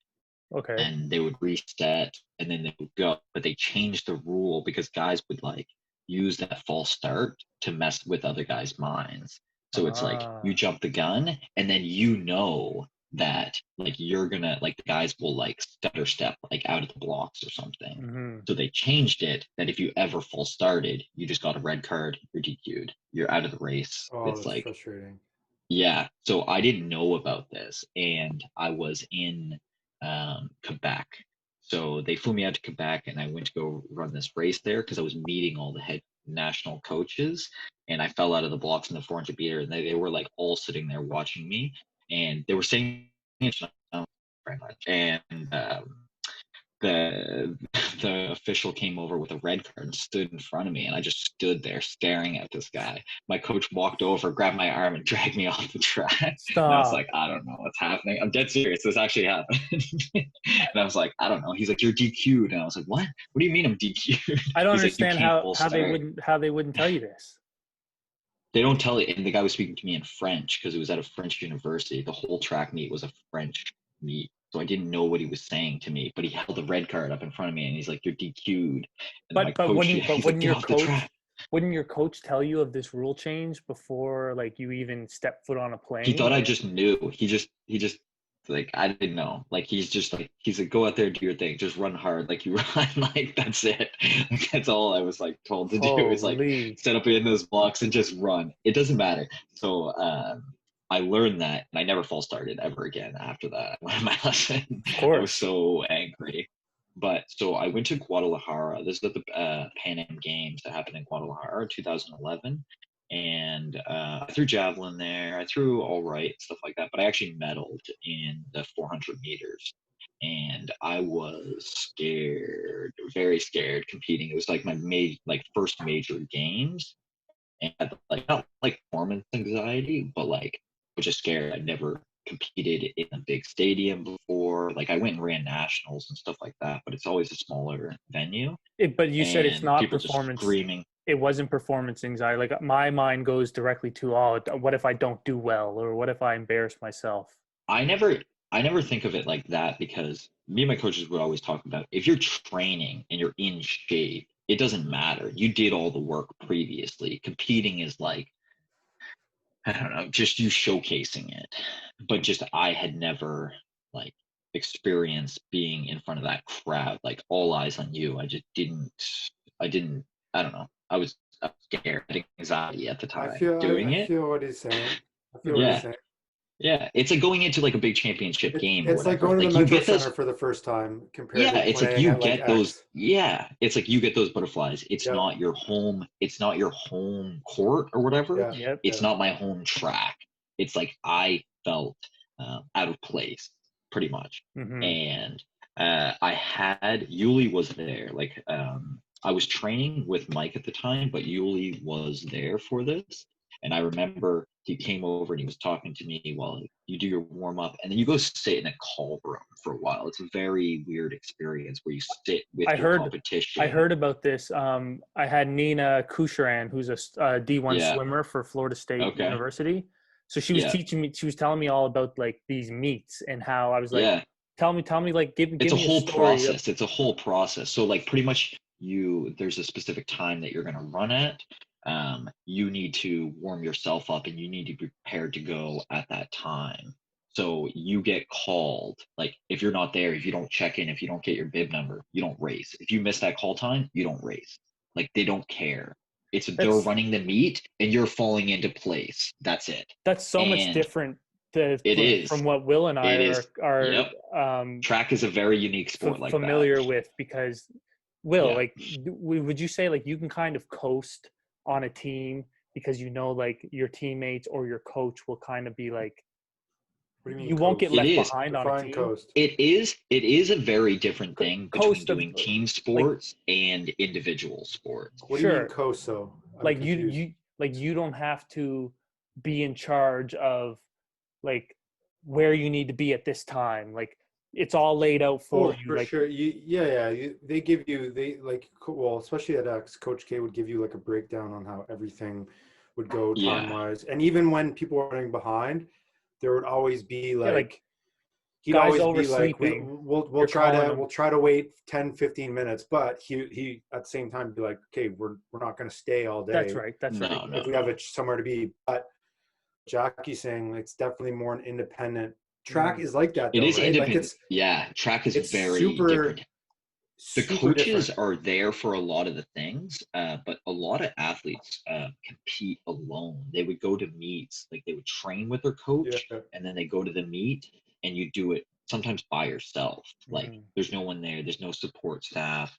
Okay. And they would reset, and then they would go. But they changed the rule because guys would like use that false start to mess with other guys' minds. So it's like you jump the gun, and then you know that like you're gonna like the guys will like stutter step like out of the blocks or something. So they changed it that if you ever false started, you just got a red card, you're DQ'd, you're out of the race. Oh, it's that's like frustrating. Yeah. So I didn't know about this, and I was in Quebec. So they flew me out to Quebec, and I went to go run this race there because I was meeting all the head national coaches, and I fell out of the blocks in the 400 meter, and they were like all sitting there watching me, and they were saying very much, and the official came over with a red card and stood in front of me, and I just stood there staring at this guy. My coach walked over, grabbed my arm, and dragged me off the track. Stop. And I was like, I don't know what's happening. I'm dead serious. This actually happened. And I was like, I don't know. He's like, you're DQ'd. And I was like, what? What do you mean I'm DQ'd? I don't He's understand like, how they wouldn't tell you this. They don't tell you. And the guy was speaking to me in French because it was at a French university. The whole track meet was a French meet. So I didn't know what he was saying to me, but he held the red card up in front of me, and he's like, "You're DQ'd." And wouldn't your coach tell you of this rule change before like you even step foot on a plane? He thought I just knew. He just like I didn't know. Like he's like, go out there, do your thing, just run hard, like you run, like that's it. Like, that's all I was like told to do is like set up in those blocks and just run. It doesn't matter. So I learned that, and I never false started ever again after that. I learned my lesson. Of course. I was so angry. But so I went to Guadalajara. This is at the Pan Am Games that happened in Guadalajara, 2011. And I threw javelin there. I threw all right, stuff like that. But I actually medaled in the 400 meters. And I was scared, very scared competing. It was like my first major games. And I had, like, not like performance anxiety, but like I was just scared. I'd never competed in a big stadium before. Like I went and ran nationals and stuff like that, but it's always a smaller venue. But you said it's not people performance. Just screaming. It wasn't performance anxiety. Like my mind goes directly to, oh, what if I don't do well, or what if I embarrass myself? I never think of it like that, because me and my coaches would always talk about, if you're training and you're in shape, it doesn't matter. You did all the work previously. Competing is like, I don't know, just you showcasing it. But just I had never like experienced being in front of that crowd, like all eyes on you. I don't know. I was scared, I had anxiety at the time I feel what he's saying. I feel what he's saying. Yeah, it's like going into like a big championship game or It's like whatever. going to the Like you Metro get Center those, for the first time compared yeah, to it's like playing you at like get those, X. yeah, it's like you get those butterflies. It's Yep. not your home, it's not your home court or whatever. Yeah. Yep. It's not my home track. It's like I felt out of place pretty much. Mm-hmm. And I had Yuli was there. Like I was training with Mike at the time, but Yuli was there for this. And I remember he came over and he was talking to me while you do your warm up, and then you go sit in a call room for a while. It's a very weird experience where you sit with I your heard I competition. heard about this. I had Nina Kusharan, who's a D1 Yeah. swimmer for Florida State Okay. University. So she was Yeah. teaching me. She was telling me all about like these meets and how I was like, Yeah. tell me, like give It's a me a whole story of. process. It's a whole process. So like pretty much there's a specific time that you're going to run at. You need to warm yourself up and you need to be prepared to go at that time. So you get called. Like if you're not there, if you don't check in, if you don't get your bib number, you don't race. If you miss that call time, you don't race. Like they don't care. It's they're That's running the meet and you're falling into place. That's it. that's so much And different to, it from is. what Will and I It are is. Yep. Track is a very unique sport like that. familiar with, because Will, Yeah. like would you say like you can kind of coast on a team because you know like your teammates or your coach will kind of be like, What do you mean you won't get coast? It left is. behind on a Define team. coast. It is a very different thing between Coast of doing team like, sports and individual sports. What do you mean sure, coast though? I'm like confused. you don't have to be in charge of like where you need to be at this time. Like it's all laid out for Oh, you. for Like sure. They give you, they like, well, especially at X, Coach K would give you like a breakdown on how everything would go time Yeah. wise. And even when people were running behind, there would always be yeah, like he'd guys always be like, oversleeping. we'll try to wait 10, 15 minutes. But he at the same time be like, okay, we're not going to stay all That's day right. That's right. No, if no, we have no. somewhere to be. But Jackie's saying it's definitely more an independent track Mhm. is like that It though, is right? Like independent. Yeah, track is it's very super different. The super coaches different. are there for a lot of the things, but a lot of athletes compete alone. They would go to meets, like they would train with their Yeah. coach, and then they go to the meet, and you do it sometimes by yourself. Like Mhm. there's no one there, there's no support staff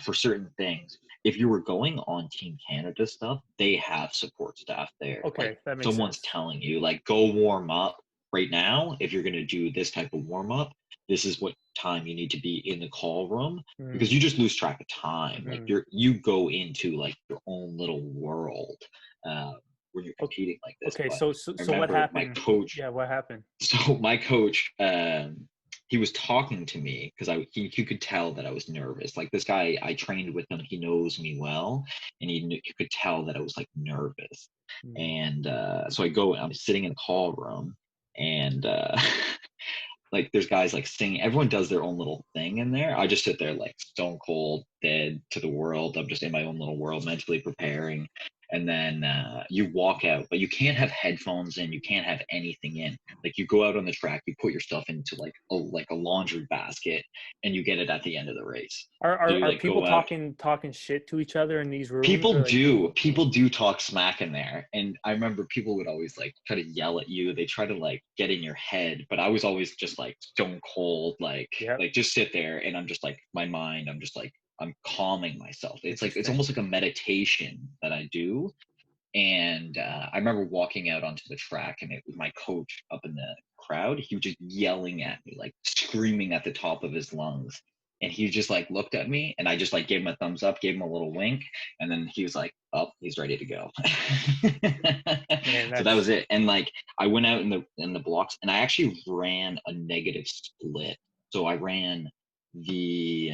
for certain things. If you were going on Team Canada stuff, they have support staff there. Like Okay, that makes someone's sense. telling you, like, go warm up right now. If you're going to do this type of warm up, this is what time you need to be in the call room, because Mhm. you just lose track of time. Like Mhm. you go into like your own little world uh, when you're O- competing like this. Okay, But so I what remember my happened? coach. Yeah, what happened? So my coach, he was talking to me because he could tell that I was nervous. Like this guy, I trained with him. He knows me well, and you could tell that I was like nervous. Mhm. And so I go. I'm sitting in the call room, and like there's guys like singing. Everyone does their own little thing in there. I just sit there like stone cold, dead to the world. I'm just in my own little world, mentally preparing. And then you walk out, but you can't have headphones in. You can't have anything in. Like you go out on the track, you put your stuff into like a laundry basket, and you get it at the end of the race. So you Are like people go out. talking shit to each other in these rooms, or like? People do talk smack in there, and I remember people would always like try to yell at you. They try to like get in your head, but I was always just like stone cold, Yeah, like just sit there, and I'm just like my mind, I'm just like I'm calming myself. It's interesting. almost like a meditation that I do. And I remember walking out onto the track, and it was my coach up in the crowd. He was just yelling at me, like screaming at the top of his lungs. And he just like looked at me, and I just like gave him a thumbs up, gave him a little wink, and then he was like, "Oh, he's ready to go." Man, So that was that's it. And like I went out in the blocks, and I actually ran a negative split. So I ran the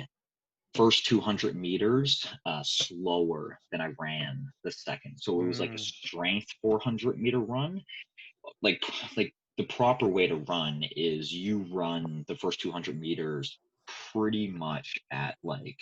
first 200 meters slower than I ran the second. So it was like a mm, strength 400-meter run. Like like the proper way to run is you run the first 200 meters pretty much at like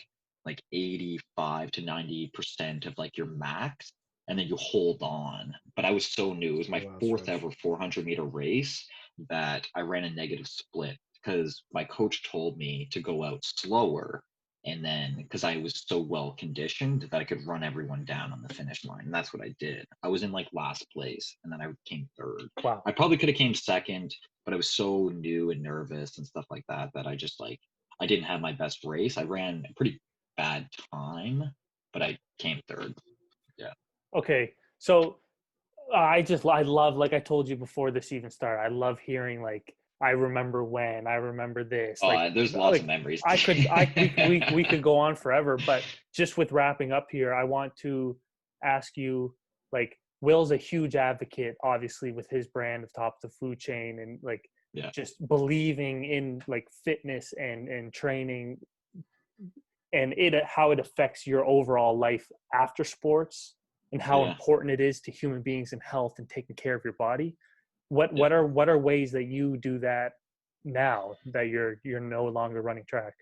85 to 90% of like your max, and then you hold on. But I was so new. It was Oh, my wow, fourth stretch. ever 400-meter race that I ran a negative split because my coach told me to go out slower And then, because I was so well conditioned that I could run everyone down on the finish line. And that's what I did. I was in like last place, and then I came third. Wow. I probably could have came second, but I was so new and nervous and stuff like that I just like, I didn't have my best race. I ran a pretty bad time, but I came third. Yeah. Okay. So I love, like I told you before this even started, I love hearing like, I remember when, I remember this. Like, There's lots of memories. we could go on forever, but just with wrapping up here, I want to ask you, like, Will's a huge advocate, obviously, with his brand of Top of the Food Chain, and like, Yeah. just believing in like fitness and training, and how it affects your overall life after sports, and how important it is to human beings and health and taking care of your body. What are ways that you do that now that you're no longer running track?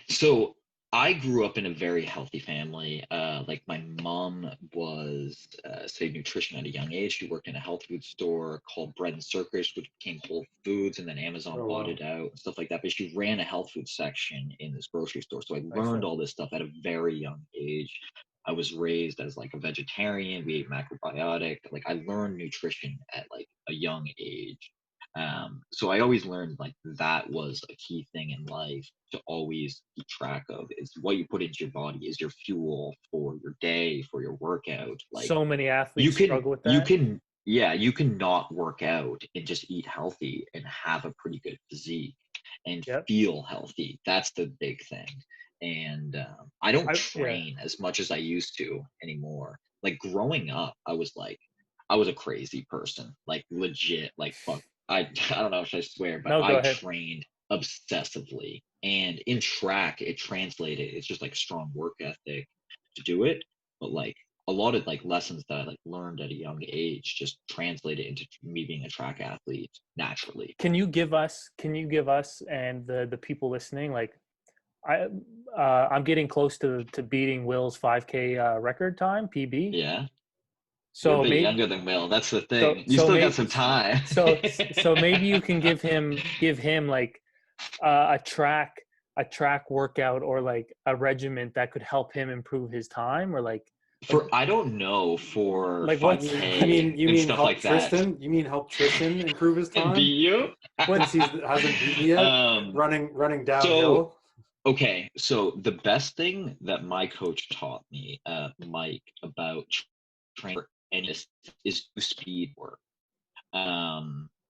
So I grew up in a very healthy family. Like my mom was studied nutrition at a young age. She worked in a health food store called Bread and Circus, which became Whole Foods, and then Amazon bought it out and stuff like that. But she ran a health food section in this grocery store. So I learned all this stuff at a very young age. I was raised as like a vegetarian. We ate macrobiotic. Like I learned nutrition at like a young age. So I always learned like that was a key thing in life to always keep track of, is what you put into your body is your fuel for your day, for your workout. Like so many athletes struggle with that. You can not work out and just eat healthy and have a pretty good physique and feel healthy. That's the big thing. And I don't train as much as I used to anymore. Like growing up, I was a crazy person, like legit, like fuck. I don't know if I swear, but I trained obsessively. And in track, it translated. It's just like strong work ethic to do it. But like a lot of like lessons that I like learned at a young age just translated into me being a track athlete naturally. Can you give us and the people listening, like, I'm getting close to beating Will's 5K record time, PB. Yeah. So you're a bit maybe younger than Will. That's the thing. You still got some time. so maybe you can give him like a track workout, or like a regiment that could help him improve his time, or like I don't know, for like 5K you mean stuff help like Tristan? that. You mean help Tristan improve his time? Beat you? Once he hasn't beaten you yet, running downhill. Okay, so the best thing that my coach taught me, Mike, about training is speed work.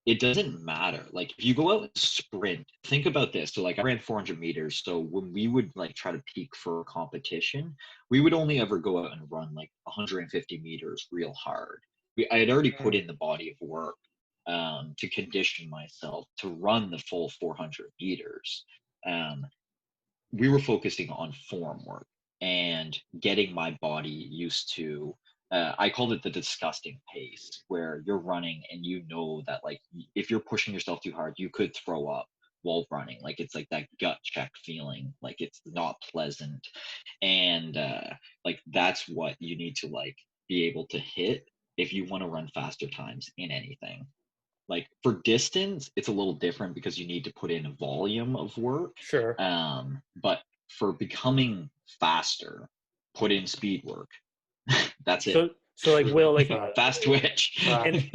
It doesn't matter. Like if you go out and sprint, think about this. So like I ran 400 meters. So when we would like try to peak for a competition, we would only ever go out and run like 150 meters real hard. I had already put in the body of work to condition myself to run the full 400 meters. We were focusing on form work and getting my body used to, I called it the disgusting pace, where you're running and you know that like if you're pushing yourself too hard, you could throw up while running. Like it's like that gut check feeling, like it's not pleasant. And like that's what you need to like be able to hit if you want to run faster times in anything. Like for distance, it's a little different because you need to put in a volume of work. Sure. But for becoming faster, put in speed work. That's it. So like Will, like fast twitch. And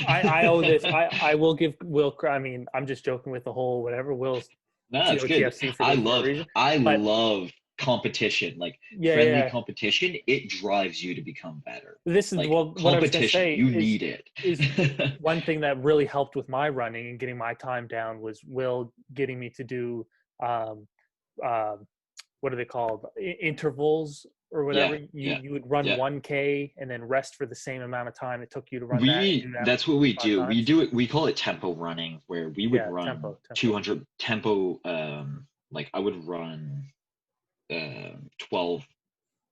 I owe this. I will give Will. I mean, I'm just joking with the whole whatever. Will's it's good. I love competition, like friendly competition. It drives you to become better. This is like, what I was going to say. You need it. Is one thing that really helped with my running and getting my time down was Will getting me to do what are they called, intervals or whatever. You would run 1K and then rest for the same amount of time it took you to run that. That's what we do. We do it. We call it tempo running, where we would run tempo. 200 tempo. Like I would run 12,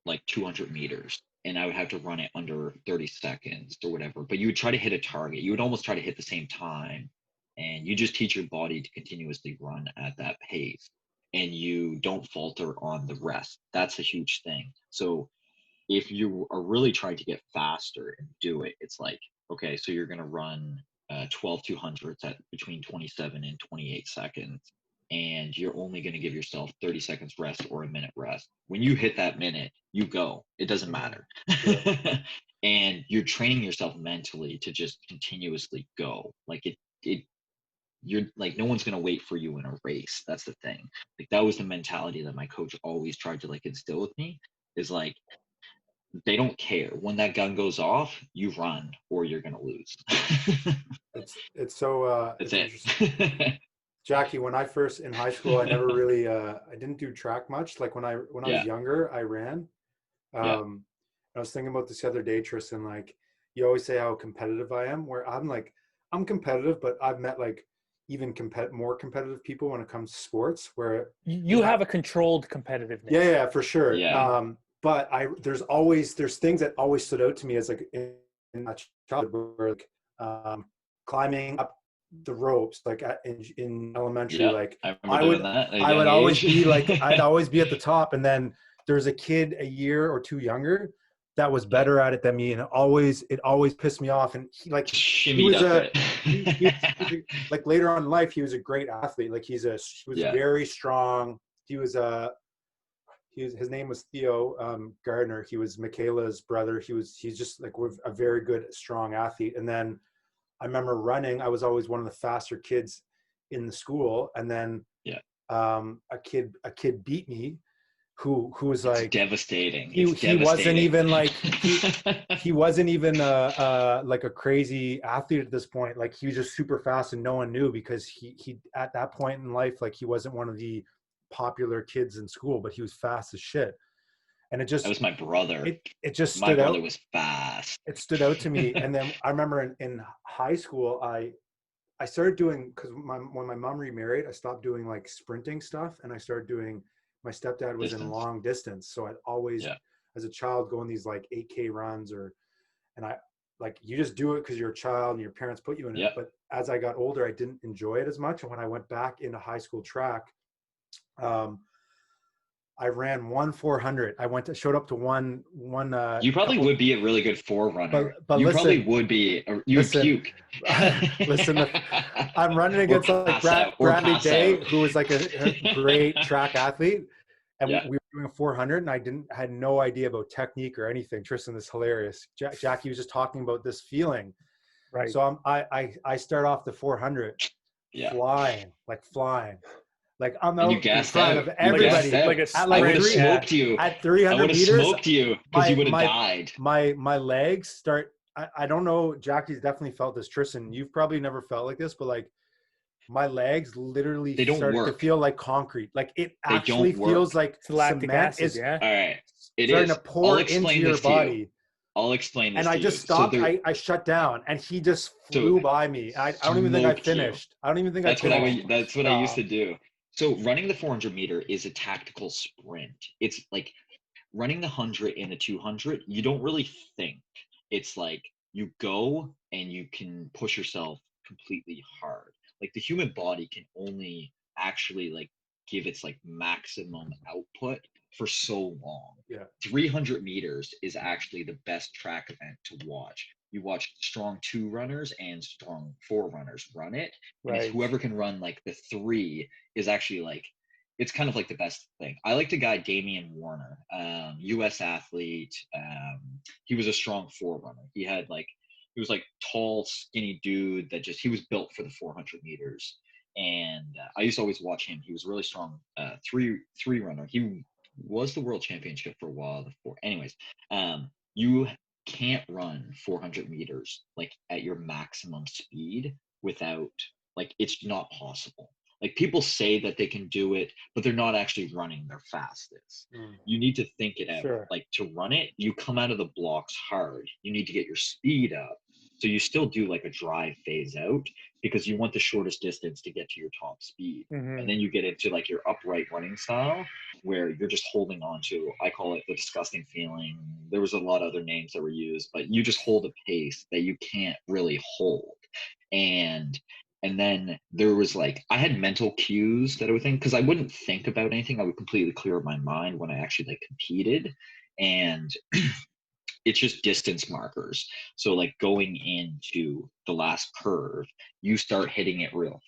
like 200 meters, and I would have to run it under 30 seconds or whatever. But you would try to hit a target. You would almost try to hit the same time, and you just teach your body to continuously run at that pace. And you don't falter on the rest. That's a huge thing. So if you are really trying to get faster and do it, it's like, okay, so you're going to run 12 200s at between 27 and 28 seconds. and you're only going to give yourself 30 seconds rest or a minute rest. When you hit that minute, you go. It doesn't matter. Yeah. And you're training yourself mentally to just continuously go. Like you're like, no one's going to wait for you in a race. That's the thing. Like, that was the mentality that my coach always tried to like instill with me, is like, they don't care. When that gun goes off, you run or you're going to lose. It's so That's it's interesting. Jackie, when I first in high school, I never really I didn't do track much. Like when I was younger, I ran. I was thinking about this the other day, Tristan, like, you always say how competitive I am, where I'm competitive, but I've met like even more competitive people when it comes to sports, where you have a controlled competitiveness. Yeah, for sure. Yeah. But there's things that always stood out to me as like in my childhood, where like climbing up the ropes, like in elementary, like I would always be like, I'd always be at the top, and then there's a kid a year or two younger that was better at it than me, and it always pissed me off. And he like like later on in life, he was a great athlete. Like he was very strong. His name was Theo Gardner. He was Michaela's brother. He's just like a very good, strong athlete. And then I remember running. I was always one of the faster kids in the school. And then a kid beat me who was like devastating. He wasn't even like he wasn't even like a crazy athlete at this point. Like he was just super fast, and no one knew, because he at that point in life, like he wasn't one of the popular kids in school, but he was fast as shit. And that was my brother. It just stood out. My brother was fast. It stood out to me. And then I remember in high school, I started doing, because when my mom remarried, I stopped doing like sprinting stuff, and I started doing, my stepdad was in long distance, so I'd always as a child go on these like 8K runs, and I like, you just do it because you're a child and your parents put you in it. But as I got older, I didn't enjoy it as much. And when I went back into high school track, I ran 400. I showed up to one. You probably would be a really good forerunner. But you probably would be. You puke. Listen, I'm running against like Bradley Day, who was like a great track athlete, and we were doing 400, and I had no idea about technique or anything. Tristan, this is hilarious. Jackie was just talking about this feeling, right? So I start off the 400, flying. Like I'm out in front of everybody. I would have smoked you at 300 meters. I would have smoked you because you would have died. My legs start. I don't know. Jackie's definitely felt this. Tristan, you've probably never felt like this, but like my legs literally start to feel like concrete. Like it actually feels like cement is all right. It starting to pour into your body. I'll explain this. And I just stopped. I shut down, and he just flew by me. I don't even think I finished. I don't even think that's That's what I used to do. So running the 400 meter is a tactical sprint. It's like running the 100 and the 200. You don't really think. It's like you go and you can push yourself completely hard. Like the human body can only actually like give its like maximum output for so long. 300 meters is actually the best track event to watch. You watch strong 2 runners and strong 4 runners run it. And it's whoever can run like the 3 is actually like, it's kind of like the best thing. I like the guy Damian Warner, US athlete. He was a strong 4 runner. He was like tall, skinny dude that he was built for the 400 meters. And I used to always watch him. He was a really strong 3 runner. He was the world championship for a while. Anyways, you can't run 400 meters like at your maximum speed without, like, it's not possible. Like people say that they can do it, but they're not actually running their fastest. You need to think it out. Like to run it, you come out of the blocks hard. You need to get your speed up. So you still do like a drive phase out because you want the shortest distance to get to your top speed. And then you get into like your upright running style where you're just holding on to, I call it the disgusting feeling. There was a lot of other names that were used, but you just hold a pace that you can't really hold. And then there was like, I had mental cues that I would think, because I wouldn't think about anything. I would completely clear my mind when I actually like competed. And it's just distance markers. So like going into the last curve, you start hitting it real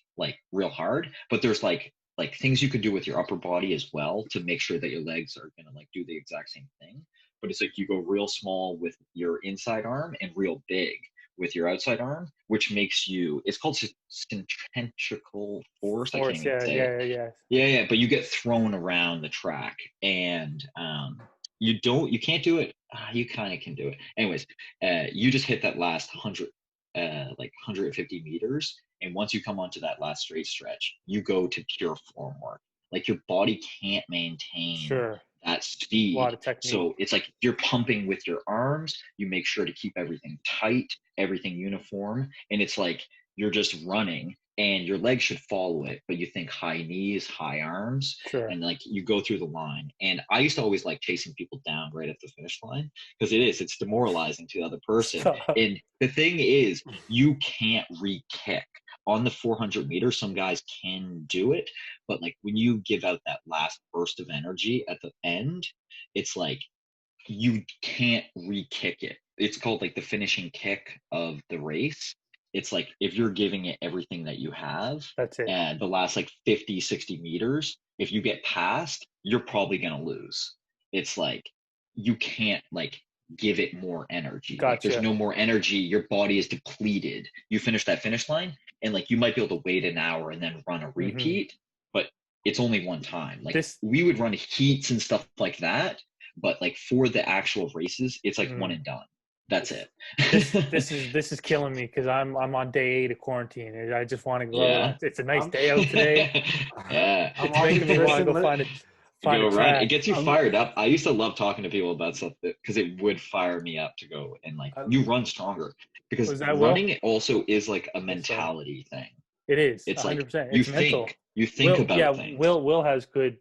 hard, but there's like like things you could do with your upper body as well to make sure that your legs are going to like do the exact same thing. But it's like you go real small with your inside arm and real big with your outside arm, which makes you, it's called centrifugal force. I can't even say it. Yeah, but you get thrown around the track, and you can't do it. You kind of can do it. Anyways, you just hit that last 100, like 150 meters, and once you come onto that last straight stretch, you go to pure form work. Like your body can't maintain that speed. A lot of technique. So it's like you're pumping with your arms. You make sure to keep everything tight, everything uniform, and it's like you're just running and your legs should follow it, but you think high knees, high arms, and like you go through the line. And I used to always like chasing people down right at the finish line, because it's demoralizing to the other person. And the thing is, you can't re-kick. On the 400 meters, some guys can do it, but like when you give out that last burst of energy at the end, it's like you can't re-kick it. It's called like the finishing kick of the race. It's like if you're giving it everything that you have, that's it. And the last like 50, 60 meters, if you get past, you're probably going to lose. It's like you can't like give it more energy. Gotcha. Like, there's no more energy. Your body is depleted. You finish that finish line, and like you might be able to wait an hour and then run a repeat, but it's only one time. Like we would run heats and stuff like that, but like for the actual races, it's like one and done. That's it. This is killing me, because I'm on day 8 of quarantine, and I just want to go out. It's a nice day out today. It's making me want to go find a track. It gets you fired up. I used to love talking to people about stuff because it would fire me up to go and like you run stronger, because running also is like a mentality thing. It is. It's 100%. Like you think about things. Will has good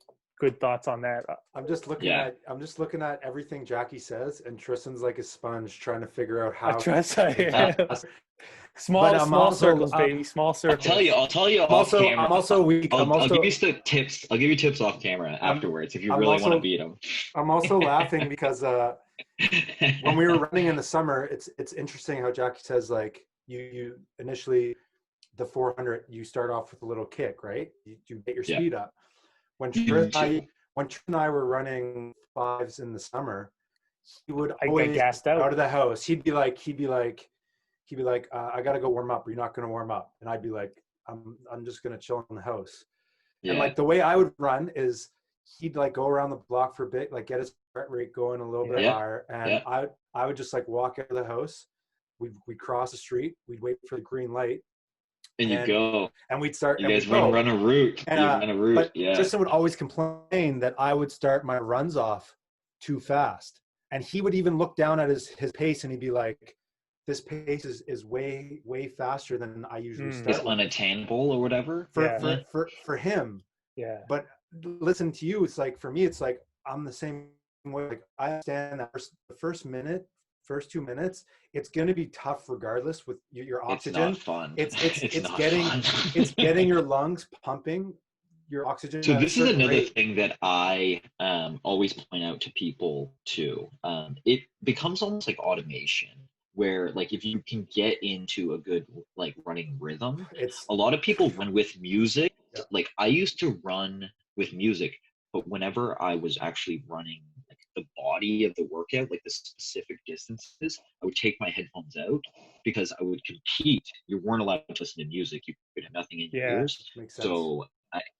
thoughts on that. I'm just looking at everything Jackie says, and Tristan's like a sponge trying to figure out how. Small circles, baby. Small circles. I'll tell you. I'm also weak. I'll give you tips. I'll give you tips off camera afterwards if you really want to beat them. I'm also laughing because when we were running in the summer, it's interesting how Jackie says like you initially the 400 you start off with a little kick, right? You get your speed up. When Trin and I were running 5s in the summer, he would always gassed out of the house. He'd be like, I gotta go warm up. Are you not gonna warm up? And I'd be like, I'm just gonna chill in the house. Yeah. And like the way I would run is he'd like go around the block for a bit, like get his heart rate going a little bit higher, and I would just like walk out of the house. We'd cross the street. We'd wait for the green light. And you go. And we'd start. You guys run a route. But Tristan would always complain that I would start my runs off too fast. And he would even look down at his pace, and he'd be like, this pace is way, way faster than I usually start. It's unattainable or whatever. For him. Yeah. But listen to you, it's like, for me, it's like, I'm the same way. Like I understand that the first 2 minutes, it's going to be tough regardless with your oxygen. It's not fun. It's getting your lungs pumping your oxygen. So this is another thing that I always point out to people too. It becomes almost like automation, where like if you can get into a good like running rhythm, a lot of people run with music. Yeah. Like I used to run with music, but whenever I was actually running the body of the workout, like the specific distances, I would take my headphones out because I would compete. You weren't allowed to listen to music. You could have nothing in your ears. Makes sense. So,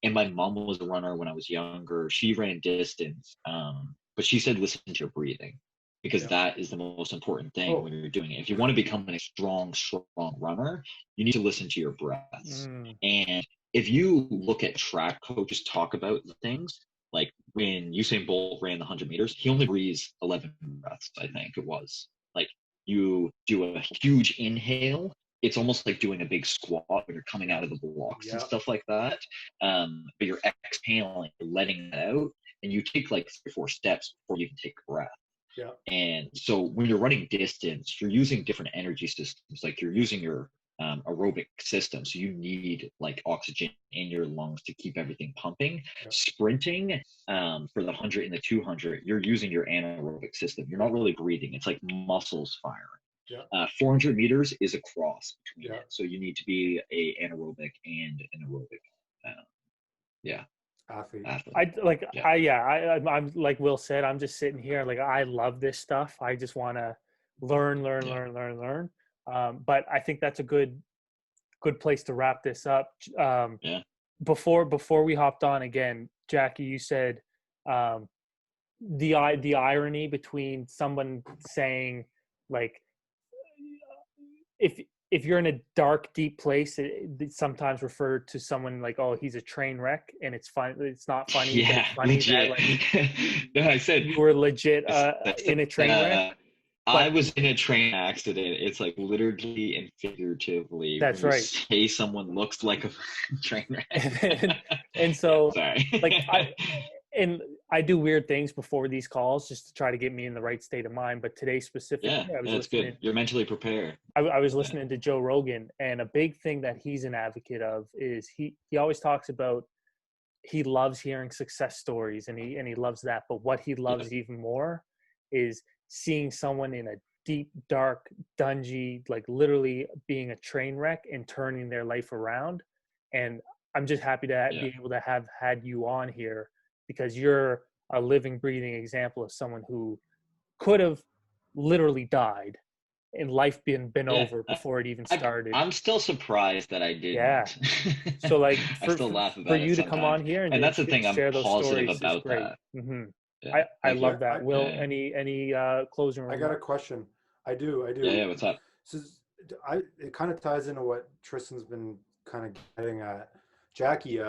and my mom was a runner when I was younger. She ran distance, but she said listen to your breathing, because that is the most important thing when you're doing it. If you want to become a strong runner, you need to listen to your breaths. And if you look at track coaches talk about things, like when Usain Bolt ran the 100 meters, he only breathes 11 breaths, I think it was. Like you do a huge inhale. It's almost like doing a big squat when you're coming out of the blocks and stuff like that. But you're exhaling, you're letting it out, and you take like 3 or 4 steps before you can take a breath. Yeah. And so when you're running distance, you're using different energy systems. Like you're using your aerobic system, so you need like oxygen in your lungs to keep everything pumping. Sprinting for the 100 and the 200, you're using your anaerobic system. You're not really breathing. It's like muscles firing. 400 meters is a cross between it, so you need to be a anaerobic and an aerobic Yeah. Athlete. I'm like Will said, I'm just sitting here like I love this stuff. I just want to learn. But I think that's a good place to wrap this up. Yeah. Before we hopped on again, Jackie, you said the irony between someone saying like if you're in a dark, deep place, it's sometimes referred to someone like, oh, he's a train wreck, and it's fun. It's not funny, but Yeah, it's funny legit. that like No, I said you were legit I in a train wreck. I But was in a train accident. It's like literally and figuratively when that's you right. say someone looks like a train wreck. And Yeah, so sorry. like I do weird things before these calls just to try to get me in the right state of mind. But today specifically, Yeah, I was that's listening. good. You're mentally prepared. I was Yeah. listening to Joe Rogan, and a big thing that he's an advocate of is he always talks about he loves hearing success stories, and he loves that. But what he Yeah. loves even more is seeing someone in a deep, dark, dungy, like literally being a train wreck and turning their life around. And I'm just happy to Yeah. be able to have had you on here because you're a living, breathing example of someone who could have literally died and life been Yeah. over before it even I, started. I'm still surprised that I Yeah. didn't. So like I for still laugh for about it you to come on sometimes. here And and that's the thing, I'm share those positive stories is about great. that. Hmm. Yeah. I Thank you. love that. Will, Yeah. any closing I got a remarks? question. I do. Yeah. What's up? So it kind of ties into what Tristan's been kind of getting at. Jackie,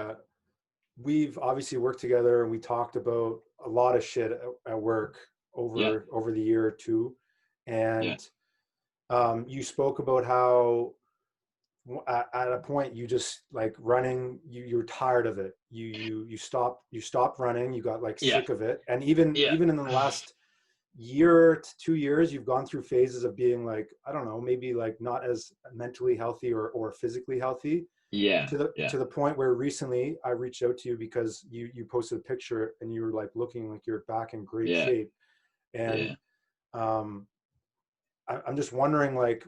we've obviously worked together and we talked about a lot of shit at work Yeah. over the year or two. Yeah. And you spoke about how at a point you just like running, you're tired of it. You stopped running, you got like Yeah. sick of it. And even Yeah. in the last year to 2 years, you've gone through phases of being like, I don't know, maybe like not as mentally healthy or physically healthy, Yeah. to the point where recently I reached out to you because you posted a picture and you were like looking like you're back in great Yeah. shape. And Yeah. I'm just wondering like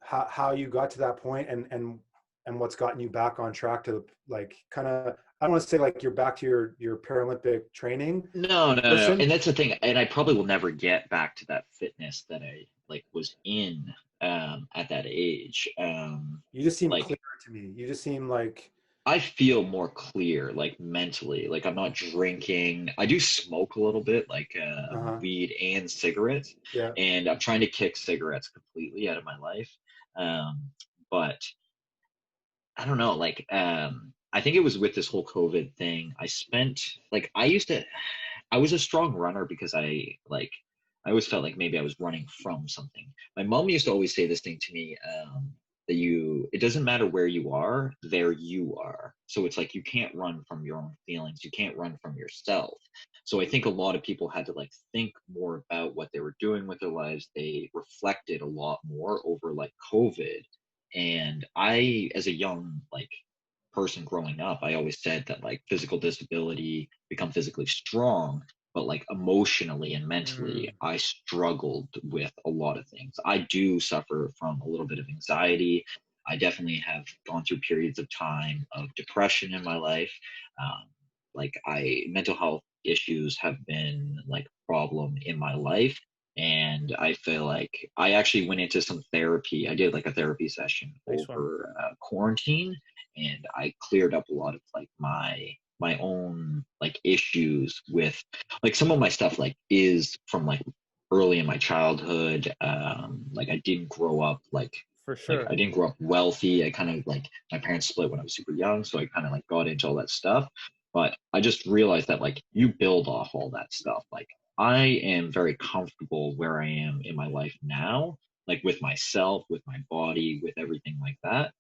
how you got to that point and what's gotten you back on track to like kind of, I don't want to say like you're back to your Paralympic training No. person. And that's the thing. And I probably will never get back to that fitness that I like was in at that age. You just seem Like clearer to me. You just seem like, I feel more clear, like mentally. Like I'm not drinking. I do smoke a little bit, like uh-huh, weed and cigarettes, yeah, and I'm trying to kick cigarettes completely out of my life. Um, but I don't know, like I think it was with this whole COVID thing. I spent like I was a strong runner because I always felt like maybe I was running from something. My mom used to always say this thing to me, that it doesn't matter where you are, there you are. So it's like you can't run from your own feelings, you can't run from yourself. So I think a lot of people had to like think more about what they were doing with their lives. They reflected a lot more over like COVID. And I, as a young like person growing up, I always said that like physical disability, become physically strong, but like emotionally and mentally, Mm, I struggled with a lot of things. I do suffer from a little bit of anxiety. I definitely have gone through periods of time of depression in my life. Um, mental health issues have been like a problem in my life. And I feel like I actually went into some therapy. I did like a therapy session nice one. over quarantine, and I cleared up a lot of like my own like issues with like some of my stuff like is from like early in my childhood. Like I didn't grow up For like sure. I didn't grow up wealthy. I kind of like my parents split when I was super young, so I kind of like got into all that stuff. But I just realized that like you build off all that stuff. Like I am very comfortable where I am in my life now, like with myself, with my body, with everything like that.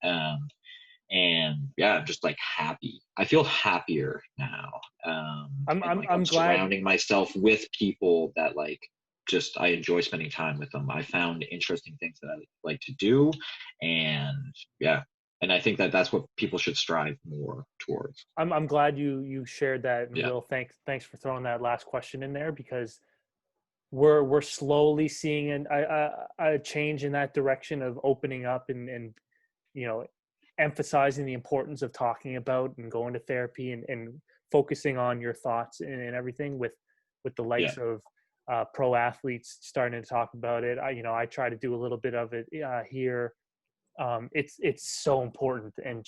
And yeah, I'm just like happy. I feel happier now. And like I'm I'm glad. surrounding myself with people that like just I enjoy spending time with them. I found interesting things that I like to do, and yeah, and I think that that's what people should strive more towards. I'm glad you shared that. And Yeah, Will, thanks for throwing that last question in there because we're slowly seeing a change in that direction of opening up and you know emphasizing the importance of talking about and going to therapy and focusing on your thoughts and everything with the likes of pro athletes starting to talk about it. I try to do a little bit of it here. It's so important, and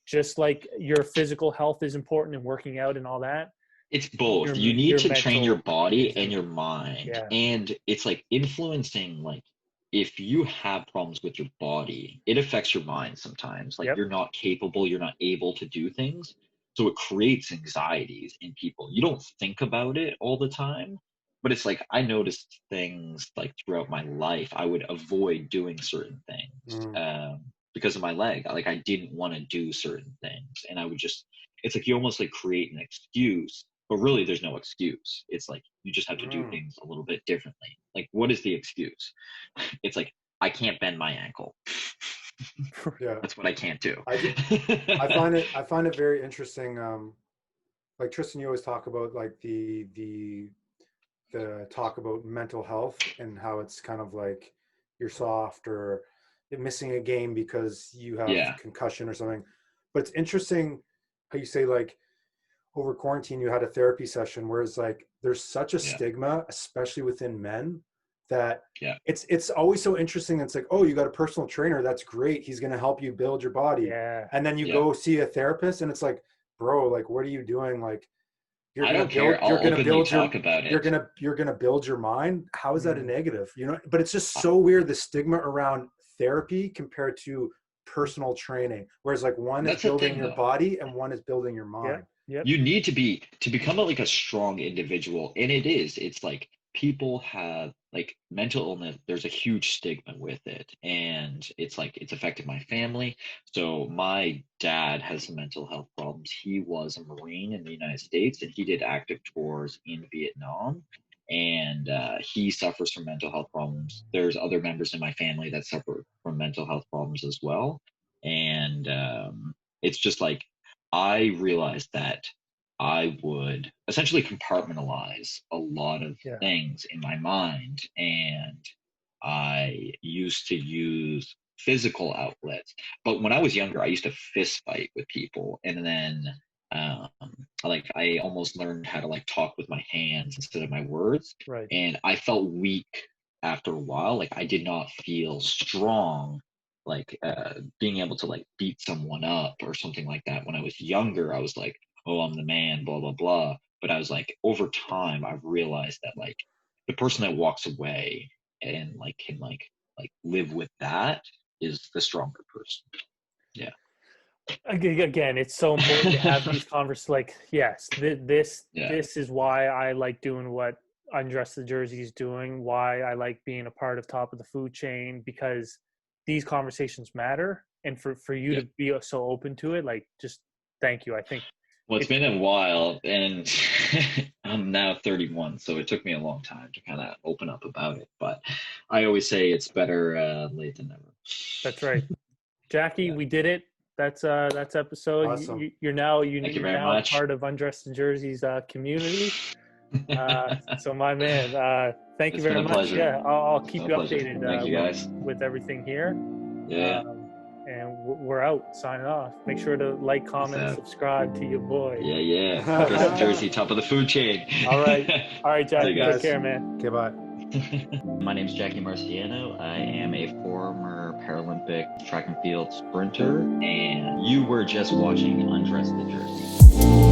just like your physical health is important and working out and all that, it's both. You need to train your body and your Yeah. mind. And it's like influencing, like if you have problems with your body, it affects your mind sometimes. Like you're not capable, you're not able to do things. So it creates anxieties in people. You don't think about it all the time, but it's like I noticed things like throughout my life. I would avoid doing certain things because of my leg. Like I didn't want to do certain things, and I would just. It's like you almost like create an excuse, but really there's no excuse. It's like you just have to do things a little bit differently. Like what is the excuse? It's like I can't bend my ankle. Yeah, that's what I can't do. I find it very interesting. Like Tristan, you always talk about like the talk about mental health and how it's kind of like you're soft or you're missing a game because you have concussion or something. But it's interesting how you say like over quarantine you had a therapy session, whereas like there's such a stigma, especially within men, that it's always so interesting. It's like, oh, you got a personal trainer, that's great, he's going to help you build your body, and then you go see a therapist and it's like, bro, like what are you doing? Like you're gonna build your mind. How is that a negative? But it's just so weird, the stigma around therapy compared to personal training, whereas like one is building your body and one is building your mind. You need to become like a strong individual, and it's like people have like mental illness, there's a huge stigma with it, and it's like it's affected my family. So my dad has some mental health problems. He was a Marine in the United States, and he did active tours in Vietnam, and he suffers from mental health problems. There's other members in my family that suffer from mental health problems as well, and it's just like I realized that I would essentially compartmentalize a lot of things in my mind, and I used to use physical outlets. But when I was younger, I used to fist fight with people, and then like I almost learned how to like talk with my hands instead of my words. Right. And I felt weak after a while. Like I did not feel strong, like being able to like beat someone up or something like that. When I was younger, I was like, oh, I'm the man, blah, blah, blah. But I was like, over time, I've realized that like the person that walks away and like can like live with that is the stronger person. Yeah. Again, it's so important to have these conversations. Like, yes, this is why I like doing what Undress the Jersey is doing, why I like being a part of Top of the Food Chain, because these conversations matter. And for you to be so open to it, like, just thank you. I think. Well, it's been a while, and I'm now 31, so it took me a long time to kind of open up about it. But I always say it's better late than never. That's right. Jackie, we did it. That's episode. Awesome. You're now much. part of Undress the Jersey's community. So my man, thank you very much. Pleasure. Yeah, I'll keep you updated. Thank you guys. With everything here. Yeah. And we're out. Signing off. Make sure to like, comment, subscribe to your boy. Yeah. Undress the Jersey, Top of the Food Chain. All right, Jackie. Take care, man. Okay, bye. My name is Jackie Marciano. I am a former Paralympic track and field sprinter, and you were just watching Undress the Jersey.